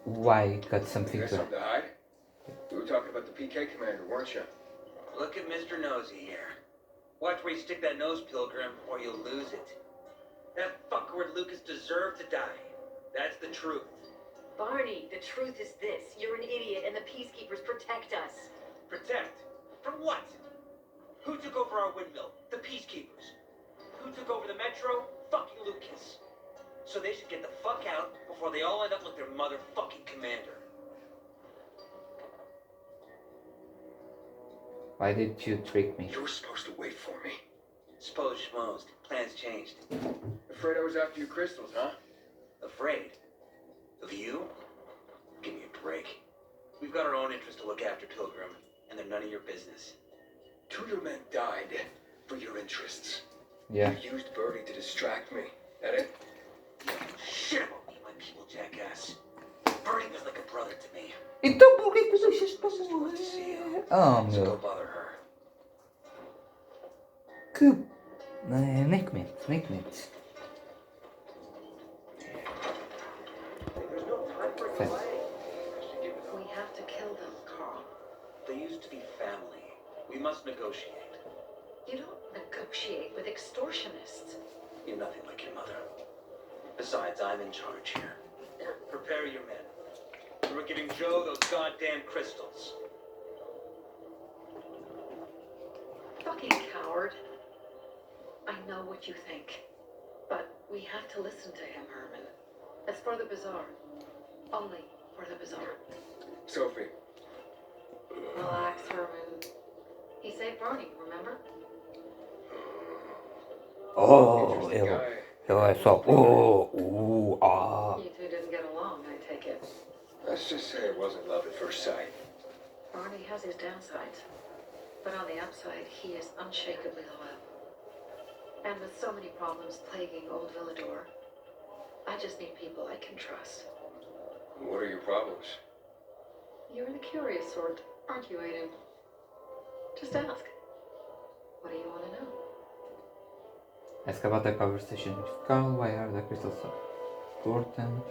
A: Why got
B: You
A: something
B: got
A: to...
B: something to hide? We were talking about the PK commander, weren't you?
G: Look at Mr. Nosy here. Watch where you stick that nose, Pilgrim, or you'll lose it. That fuckward Lucas deserved to die. That's the truth.
H: Barney, the truth is this. You're an idiot and the Peacekeepers protect us.
G: Protect? From what? Who took over our windmill? The Peacekeepers. Who took over the Metro? Fucking Lucas. So they should get the fuck out before they all end up like their motherfucking commander.
A: Why did you trick me?
B: You were supposed to wait for me.
G: Suppose schmoes. Plans changed.
B: Afraid I was after your crystals, huh?
G: Afraid? Of you? Give me a break. We've got our own interests to look after, Pilgrim, and they're none of your business.
B: 2 of your men died for your interests.
A: Yeah.
B: You used Birdie to distract me. That it?
G: You don't know shit about me and my people, jackass. Birdie was like a brother to me.
A: Então por que tu deixaste para morrer? Oh
G: So go
A: meu.
G: bother her.
A: Que... Nem comento, nem comento.
F: There's no time for
A: Okay.
F: delay.
D: We have to kill them, Carl.
G: They used to be family. We must negotiate.
D: You don't negotiate with extortionists.
G: You're nothing like your mother. Besides, I'm in charge here. Prepare your men. We're giving Joe those goddamn crystals.
D: Fucking coward. I know what you think. But we have to listen to him, Herman. It's for the bazaar. Only for the bazaar.
B: Sophie.
D: Relax, Herman. He saved Barney, remember?
A: Oh,
B: Interesting guy.
A: eu é só... ah.
D: You two didn't get along, I take it.
B: Let's just say it wasn't love at first sight.
D: Barney has his downsides. But on the upside, he is unshakably loyal. And with so many problems plaguing old Villador, I just need people I can trust.
B: What are your problems?
D: You're the curious sort, aren't you, Aiden? Just ask. What do you want to know?
A: Ask about the conversation with Carl. Why are the crystals so important?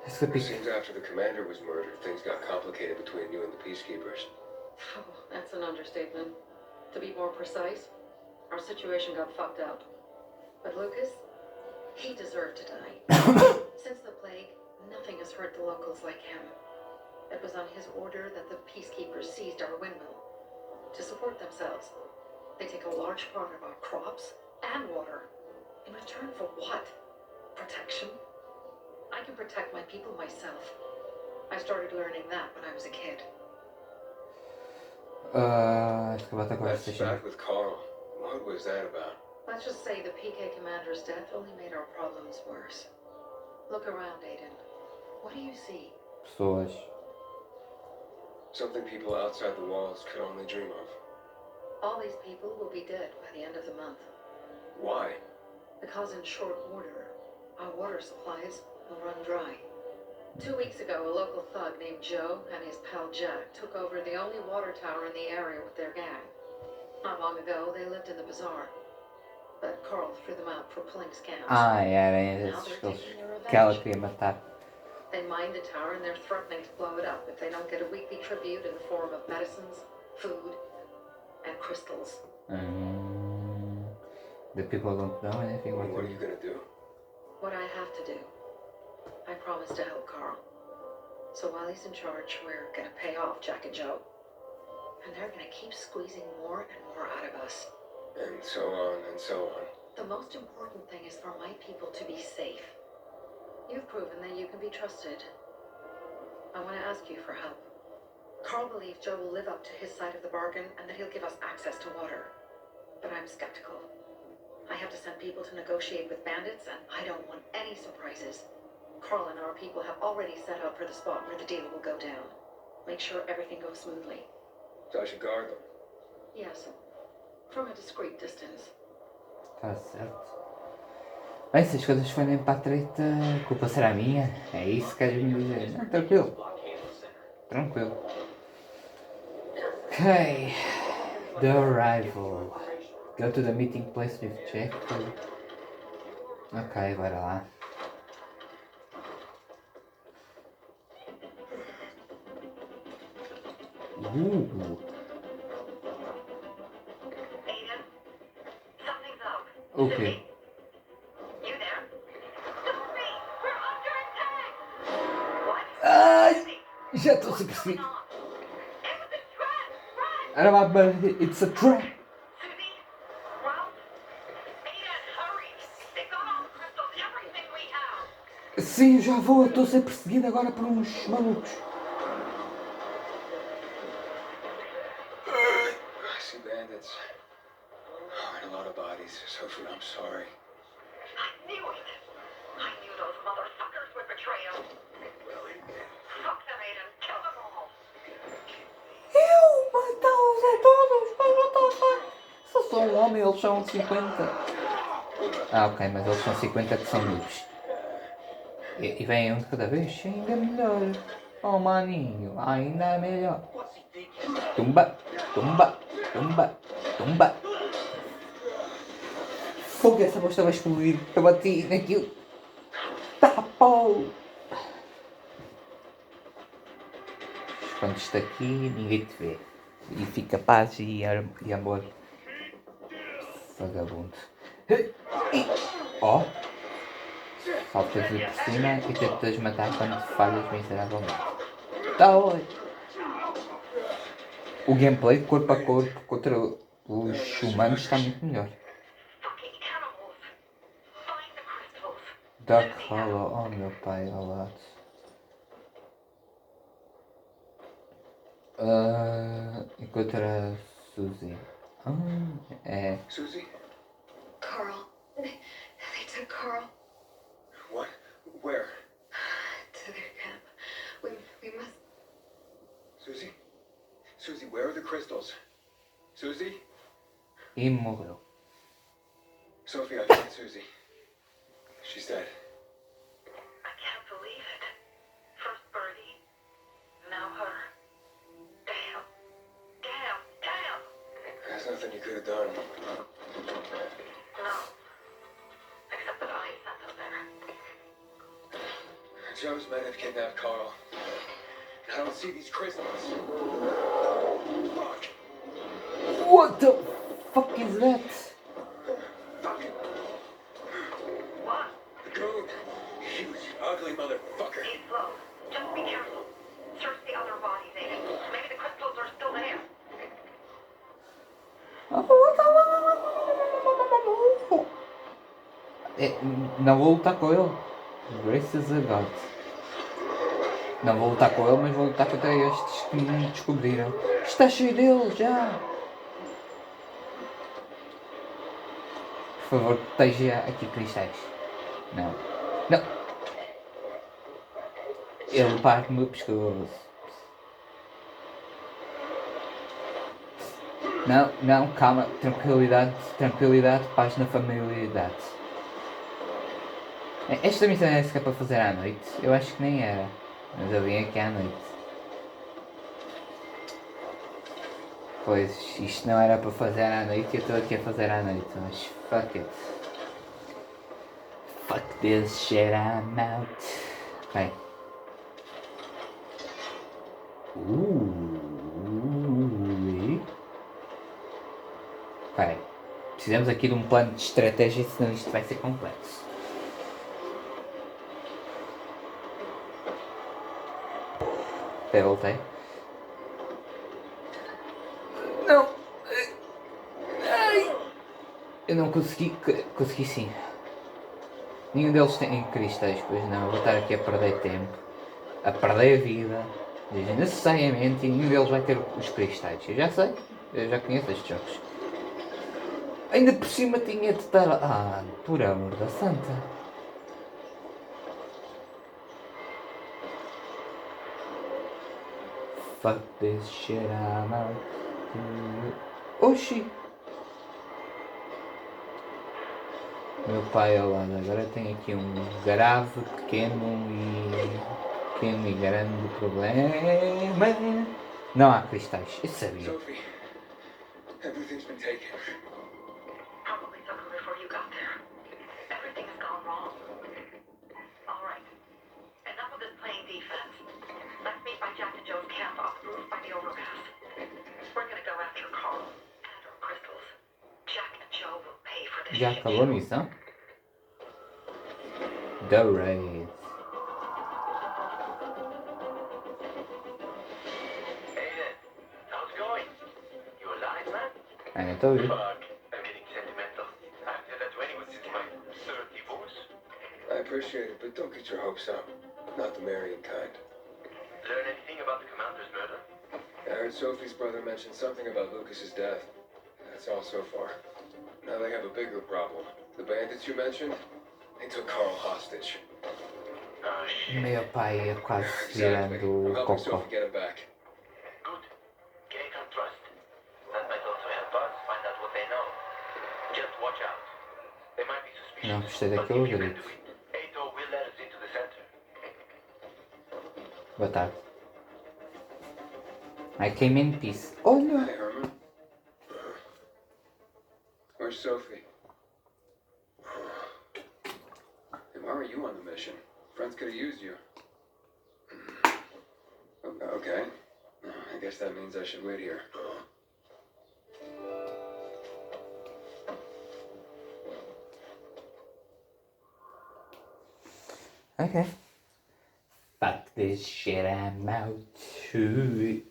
A: Ask a
B: It
A: big...
B: seems after the commander was murdered, things got complicated between you and the Peacekeepers.
D: Oh, that's an understatement. To be more precise, our situation got fucked up. But Lucas, he deserved to die. Since the plague, nothing has hurt the locals like him. It was on his order that the Peacekeepers seized our windmill. To support themselves, they take a large part of our crops and water. In return for what? Protection? I can protect my people myself. I started learning that when I was a kid.
A: Ask about the
B: That's
A: conversation.
B: back with Carl. What was that about?
D: Let's just say the PK commander's death only made our problems worse. Look around, Aiden. What do you see?
A: Pessoas.
B: Something people outside the walls could only dream of.
D: All these people will be dead by the end of the month.
B: Why?
D: Because in short order, our water supplies will run dry. 2 weeks ago, a local thug named Joe and his pal Jack took over the only water tower in the area with their gang. Not long ago, they lived in the bazaar. But Carl threw them out for pulling scams.
A: Ah, eram
D: Now
A: esses
D: they're
A: que,
D: taking their
A: que ela
D: revenge.
A: queria matar.
D: They mined the tower and they're threatening to blow it up if they don't get a weekly tribute in the form of medicines, food, and crystals.
A: The people don't know anything.
B: What are you gonna do?
D: What I have to do. I promise to help Carl. So while he's in charge, we're gonna pay off Jack and Joe. And they're gonna keep squeezing more and more out of us.
B: And so on and so on.
D: The most important thing is for my people to be safe. You've proven that you can be trusted. I want to ask you for help. Carl believes Joe will live up to his side of the bargain and that he'll give us access to water. But I'm skeptical. I have to send people to negotiate with bandits, and I don't want any surprises. Carl and our people have already set out for the spot where the deal will go down. Make sure everything goes smoothly.
B: So I should guard them.
D: Yes, from a discreet distance.
A: Tá certo. Bem, se as coisas forem para a treta, a culpa será minha. É isso que queres me dizer? Não, tranquilo. Tranquilo. Okay. The arrival. Go to the meeting place with Jack. Ok, bora lá.
H: Aiden, something's up.
A: O quê?
H: Susie, you there? Sophie, we're under attack! What?
A: Ai!
H: Susie,
A: Já estou a
H: what's
A: perceber.
H: going on? It was a trap! Run!
A: Era uma barra. It's a trap!
H: Susie, Ralph, Aiden, hurry! They got all the crystals, everything we have!
A: Sim, já vou. Estou a ser perseguido agora por uns malucos.
B: I see bandits. Oh, and a lot of bodies. Sophie, I'm sorry.
H: I knew it! I knew those motherfuckers would betray us! Fuck them, Aiden! Kill them all!
A: Eu matá-los a todos! What the fuck? Se eu sou um homem, eles são 50. Ah, ok, mas eles são 50 que são noobs. E vem um de cada vez, ainda melhor. Oh maninho, ainda é melhor. Tumba, tumba, tumba, tumba. Fogo, essa bosta vai explodir. Eu bati naquilo. Tá, pau. Escondes-te aqui, ninguém te vê. E fica paz e amor. Vagabundo. Ó. Saltas de por cima e tentas matar quando falhas miseravelmente. Tá oi. O gameplay corpo a corpo contra os humanos está muito melhor.
H: Fucking animals! Find the crystals!
A: Dark Hollow, oh meu pai, ao lado. Encontra a Suzy. É.
B: Susie?
D: Carl. They took Carl
B: What? Where?
D: to their camp. We must.
B: Susie? Susie, where are the crystals? Susie?
A: E morreu.
B: Sophie, I found Susie. She's dead.
H: I can't believe it. First Birdie, now her. Damn. Damn. Damn!
B: There's nothing you could have done.
H: No. Except that I sent them there.
B: Joe's men have kidnapped Carl. I don't see these crystals. Fuck.
A: What the fuck is that?
B: Fuck.
H: What?
B: The goon. Huge, ugly motherfucker.
H: Be slow. Just be careful. Search the other bodies, Aiden. Maybe the crystals are still there.
A: Não vou lutar com ele. Graças a God. Não vou lutar com ele, mas vou lutar contra estes que me descobriram. Está cheio deles já. Por favor, proteja aqui cristais. Não. Não. Ele parte no meu pescoço. Não, não, calma. Tranquilidade, tranquilidade, paz na familiaridade. Esta missão é sequer para fazer à noite? Eu acho que nem era. Mas eu vim aqui à noite. Pois, isto não era para fazer à noite e eu estou aqui a fazer à noite. Mas fuck it. Fuck this shit, I'm out. Ok. Ok. Precisamos aqui de um plano de estratégia, senão isto vai ser complexo. Ok, voltei. Não! Ai! Eu não consegui. Consegui sim. Nenhum deles tem cristais, pois não. Eu vou estar aqui a perder tempo. A perder a vida. Desnecessariamente. E nenhum deles vai ter os cristais. Eu já sei. Eu já conheço estes jogos. Ainda por cima tinha de estar. Ah, por amor da santa. Fuck this shit, I'm out. Oxi! Meu pai ao lado. Agora tem aqui um grave, pequeno e grande problema. Não há cristais. Eu sabia.
B: Sophie, everything's been taken.
H: Probably took them before you got there. Everything has gone wrong.
A: Já acabou a missão? The Raid.
G: Aiden, how's it going? You alive, man?
A: Ainda estou a ouvir.
G: Fuck, I'm getting sentimental. I haven't had that to anyone since my third divorce.
B: I appreciate it, but don't get your hopes up. Not the marrying kind.
G: Learn anything about the commander's murder?
B: I heard Sophie's brother mention something about Lucas's death. That's all so far. Now they have a bigger problem. The bandits you mentioned, they took Carl hostage.
G: Oh, shit.
A: Meu pai é quase
B: Exactly.
A: virando
B: I'm helping
A: cocó.
B: Sophie get him back.
G: Good. Gain her trust. That might also help us find out what they know. Just watch out. They might be suspicious.
A: Não gostei
G: but
A: daquele
G: if you can
A: grito.
G: do it, Ato will let us into the center.
A: Boa tarde. I came in peace. Oh no!
B: Hey, Herman. Where's Sophie? Hey, why were you on the mission? Friends could have used you. Okay. I guess that means I should wait here.
A: Okay. Fuck this shit, I'm out to...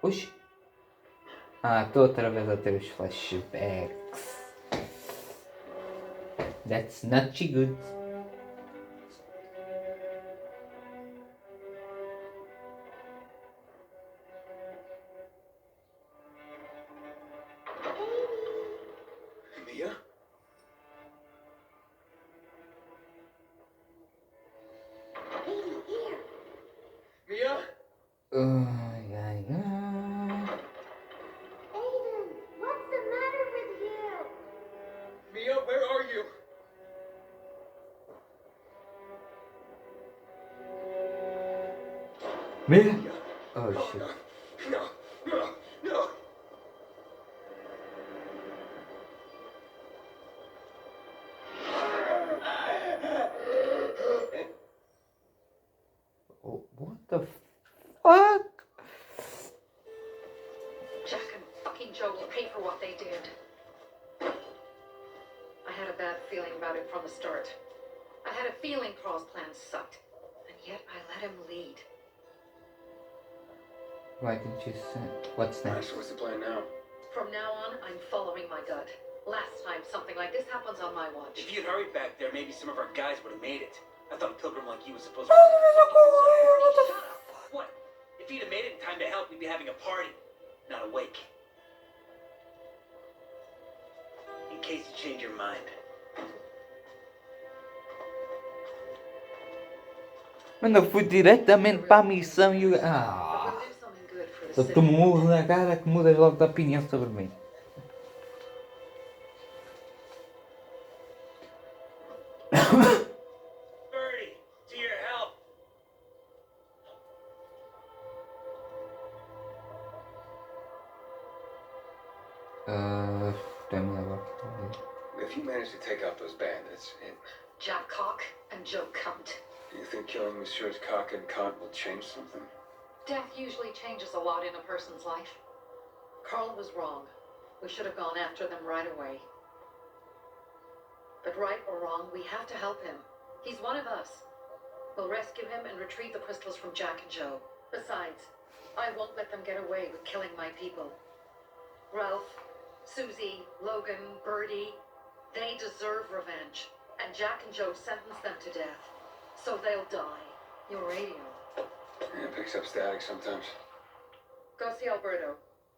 A: Oxi. Estou outra vez a ter os flashbacks. That's not too good.
B: Mia?
C: Aiden, here.
B: Mia?
A: Ai.
C: Aiden, what's the matter with you?
B: Mia, where are you?
A: Mia? Oh shit.
B: No, no, no.
A: Oh, what the fuck?
D: Jack and fucking Joe will pay for what they did. I had a bad feeling about it from the start. I had a feeling Paul's plan sucked, and yet I let him lead.
A: Why didn't you say... What's next?
B: So what's the plan now?
D: From now on, I'm following my gut. Last time something like this happens on my watch.
I: If you'd hurried back there, maybe some of our guys would have made it. I thought a pilgrim like you was supposed to...
D: Shut up!
I: What? If he'd have made it in time to help, we'd be having a party, not a wake. In case you change your mind.
A: Mano, eu fui diretamente para a missão e o...
D: But we'll do something good for the
A: Dou-te um
D: city.
A: murro na cara que mudas logo de opinião sobre mim.
I: Birdie, to your help.
A: Tem-me agora.
B: If you manage to take out those bandits,
D: Jack Cock and Joe Cunt.
B: do you think killing Messieurs Cock and Kant will change something?
D: Death usually changes a lot in a person's life. Carl was wrong. We should have gone after them right away. But right or wrong, we have to help him. He's one of us. We'll rescue him and retrieve the crystals from Jack and Joe. Besides, I won't let them get away with killing my people. Ralph, Susie, Logan, Birdie, they deserve revenge. And Jack and Joe sentenced them to death. So they'll die. Your radio.
B: Yeah, it picks up static sometimes.
D: Go see Alberto.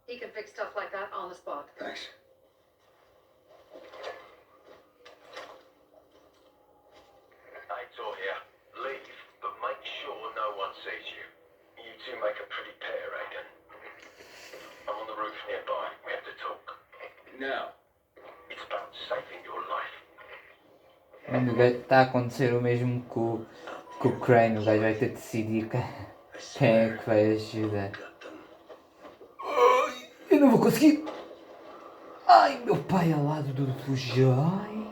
D: He can fix stuff like that on the spot.
B: Thanks.
G: Ato here. Leave, but make sure no one sees you. You two make a pretty pair, Aiden. I'm on the roof nearby. We have to talk.
B: Now.
G: It's about saving your life.
A: Mano, o gajo está a acontecer o mesmo com o Crane. O gajo vai ter de decidir quem é que vai ajudar. Ai, eu não vou conseguir. Ai, meu pai ao lado do Joy.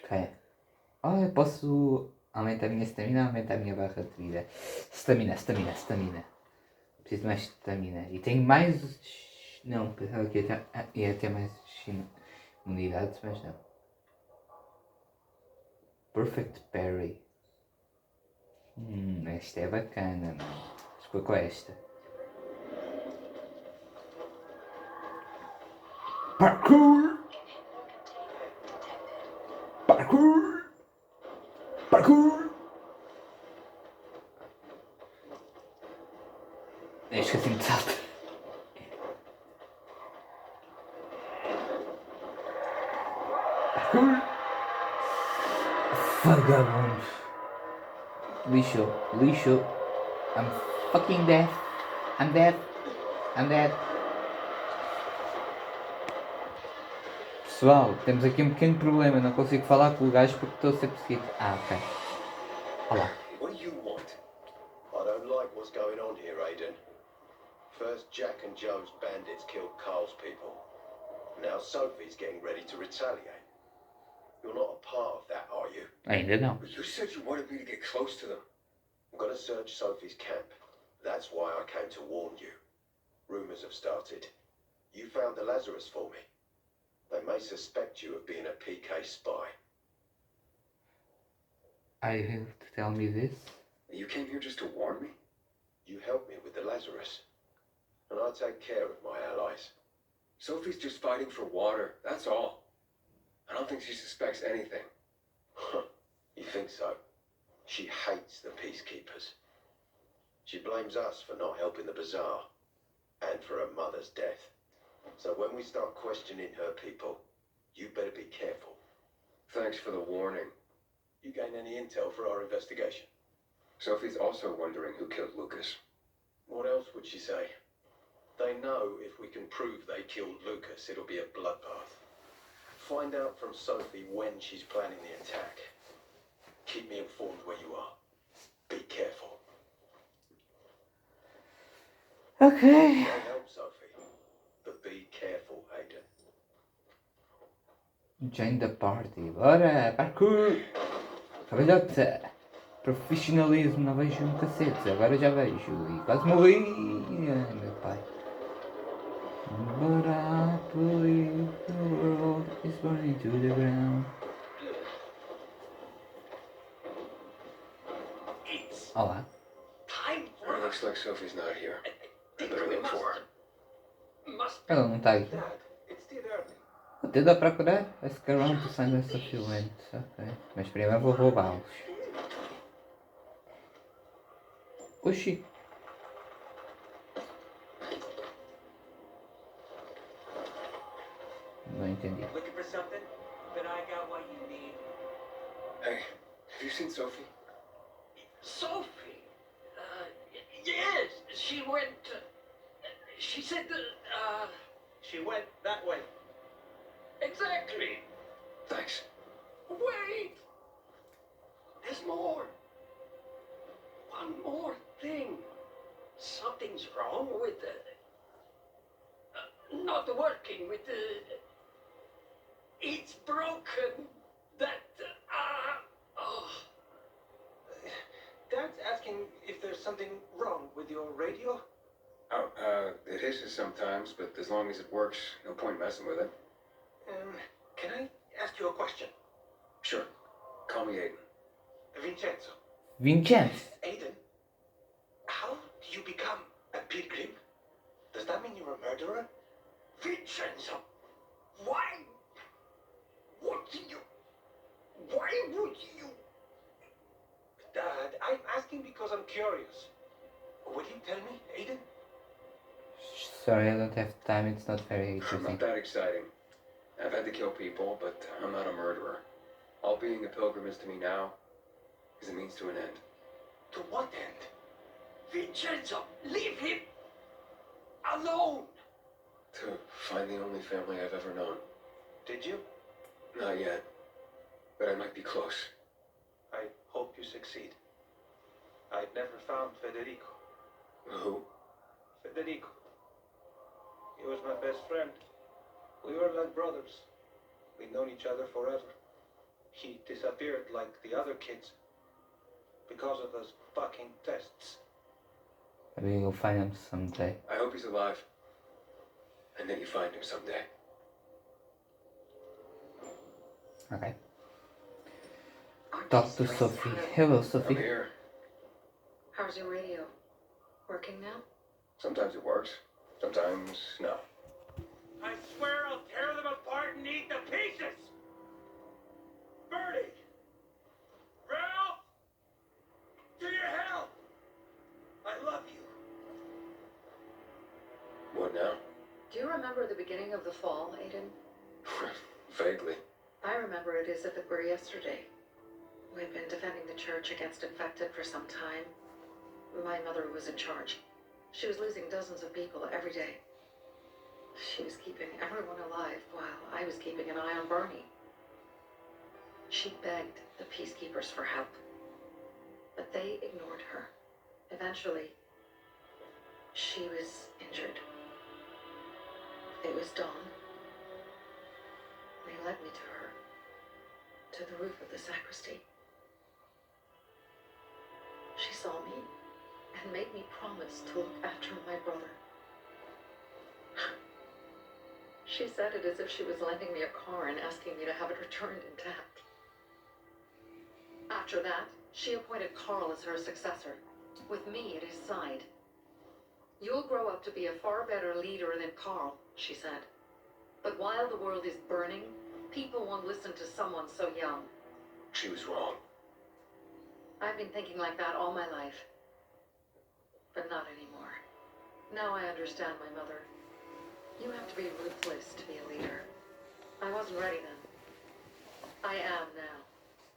A: Ok. Oh, eu posso aumentar a minha stamina, aumentar a minha barra de vida. Stamina. Preciso de mais stamina. E tenho mais Não, pensava que ia ter mais unidades, mas não. Perfect Parry. Esta é bacana, mano. Escolha com esta. Parkour! Parkour! Parkour! Esqueci-me de salto. Parkour! Vagabundo. Lixo, lixo. I'm fucking dead. I'm dead. I'm dead. Pessoal, temos aqui um pequeno problema. Não consigo falar com o gajo porque estou a ser perseguido. Ah, ok. Olá.
F: What do you want? I don't like what's going on here, Aiden. First, Jack and Joe's bandits killed Carl's people. Now Sophie's getting ready to retaliate. You're not a part of that, are you?
A: Ainda não.
B: But you said you wanted me to get close to them.
F: I'm gonna search Sophie's camp. That's why I came to warn you. Rumors have started. You found the Lazarus for me. They may suspect you of being a PK spy.
A: Are you here to tell me this?
B: You came here just to warn me?
F: You helped me with the Lazarus. And I take care of my allies.
B: Sophie's just fighting for water, that's all. I don't think she suspects anything.
F: You think so? She hates the peacekeepers. She blames us for not helping the bazaar. And for her mother's death. So when we start questioning her people, you better be careful.
B: Thanks for the warning.
F: You gain any intel for our investigation?
B: Sophie's also wondering who killed Lucas.
F: What else would she say? They know if we can prove they killed Lucas, it'll be a bloodbath. Find out from Sophie when she's planning the attack. Keep me informed where you are. Be careful.
A: Ok.
F: I'll help Sophie. But be careful, Aiden.
A: Join the party. Bora! Parkour! Cavalhota! Profissionalismo, não vejo um cacete. Agora já vejo. E quase morri. Ai, meu pai. But I believe the world is burning to the ground.
I: It's
A: Olá.
I: time for
B: It looks like Sophie's not here. I
I: think
B: better
I: we
B: look for her.
I: must be
A: Ela não está aqui.
F: Dad, it's still early.
A: Vou tentar procurar. Let's go around to find us a few went. Ok. Mas primeiro vou roubá-los. Oxi. Não entendi.
I: looking for something, but I got what you need.
B: Hey, have you seen Sophie?
H: Sophie? Yes, she went. She said that.
I: She went that way.
H: Exactly.
B: Thanks.
H: Wait! There's more. One more thing. Something's wrong with the. Not working with the. It's broken. That. Oh.
F: Dad's asking if there's something wrong with your radio?
B: Oh, it hisses sometimes, but as long as it works, no point messing with it.
F: Can I ask you a question?
B: Sure. Call me Aiden.
F: Vincenzo.
A: Vincenzo.
F: Aiden, how do you become a pilgrim? Does that mean you're a murderer?
H: Vincenzo! Why? What do you. Why would you.
F: Dad, I'm asking because I'm curious. Will you tell me, Aiden?
A: Sorry, I don't have time. It's not very
B: I'm
A: interesting.
B: not that exciting. I've had to kill people, but I'm not a murderer. All being a pilgrim is to me now is a means to an end.
F: To what end?
H: Vincenzo, leave him alone!
B: To find the only family I've ever known.
F: Did you?
B: Not yet, but I might be close.
F: I hope you succeed. I've never found Federico.
B: Who?
F: Federico. He was my best friend. We were like brothers. We'd known each other forever. He disappeared like the other kids. Because of those fucking tests.
A: Maybe you'll find him someday.
B: I hope he's alive. and that you find him someday.
A: Ok.
D: Aren't
A: Talk
D: you
A: to
D: so
A: Sophie.
D: sad?
A: Hello,
B: I'm
A: Sophie.
B: here.
D: How's your radio? Working now?
B: Sometimes it works, sometimes no.
I: I swear I'll tear them apart and eat the pieces! Bertie! Ralph! To your help! I love you.
B: What now?
D: Do you remember the beginning of the fall, Aiden?
B: Vaguely.
D: I remember it as if it were yesterday. We'd been defending the church against infected for some time. My mother was in charge. She was losing dozens of people every day. She was keeping everyone alive while I was keeping an eye on Barney. She begged the peacekeepers for help, but they ignored her. Eventually, she was injured. It was dawn. They led me to her, to the roof of the sacristy. She saw me and made me promise to look after my brother. She said it as if she was lending me a car and asking me to have it returned intact. After that, she appointed Carl as her successor, with me at his side. You'll grow up to be a far better leader than Carl, she said. But while the world is burning, people won't listen to someone so young.
B: She was wrong.
D: I've been thinking like that all my life. But not anymore. Now I understand my mother. You have to be ruthless to be a leader. I wasn't ready then. I am now.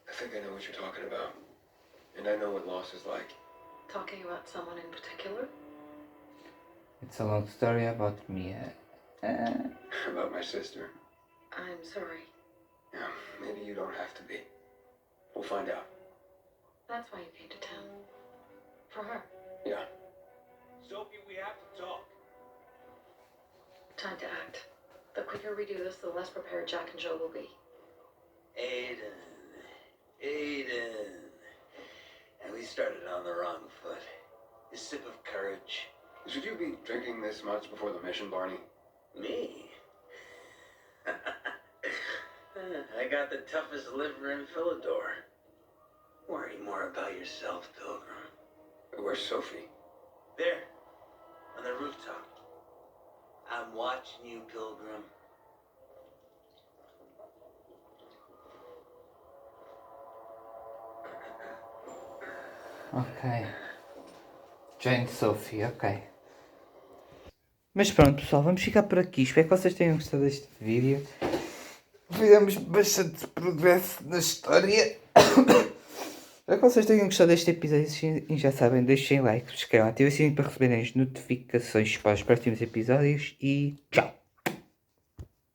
B: I think I know what you're talking about. And I know what loss is like.
D: Talking about someone in particular?
A: It's a long story about me.
B: About my sister.
D: I'm sorry.
B: Yeah, maybe you don't have to be. We'll find out.
D: That's why you came to town. For her.
B: Yeah.
I: Sophie, we have to talk.
D: Time to act. The quicker we do this, the less prepared Jack and Joe will be.
G: Aiden. And we started on the wrong foot. A sip of courage.
B: Should you be drinking this much before the mission, Barney?
G: Me? I got the toughest liver in Philidor. Worry more about yourself, Pilgrim.
B: Where's Sophie?
G: There, on the rooftop. I'm watching you, Pilgrim.
A: Ok. Jane Sophie, ok. Mas pronto pessoal, vamos ficar por aqui. Espero que vocês tenham gostado deste vídeo. Fizemos bastante progresso na história. Espero que vocês tenham gostado deste episódio e já sabem, deixem like, subscrevam, ativem o sininho para receberem as notificações para os próximos episódios e tchau!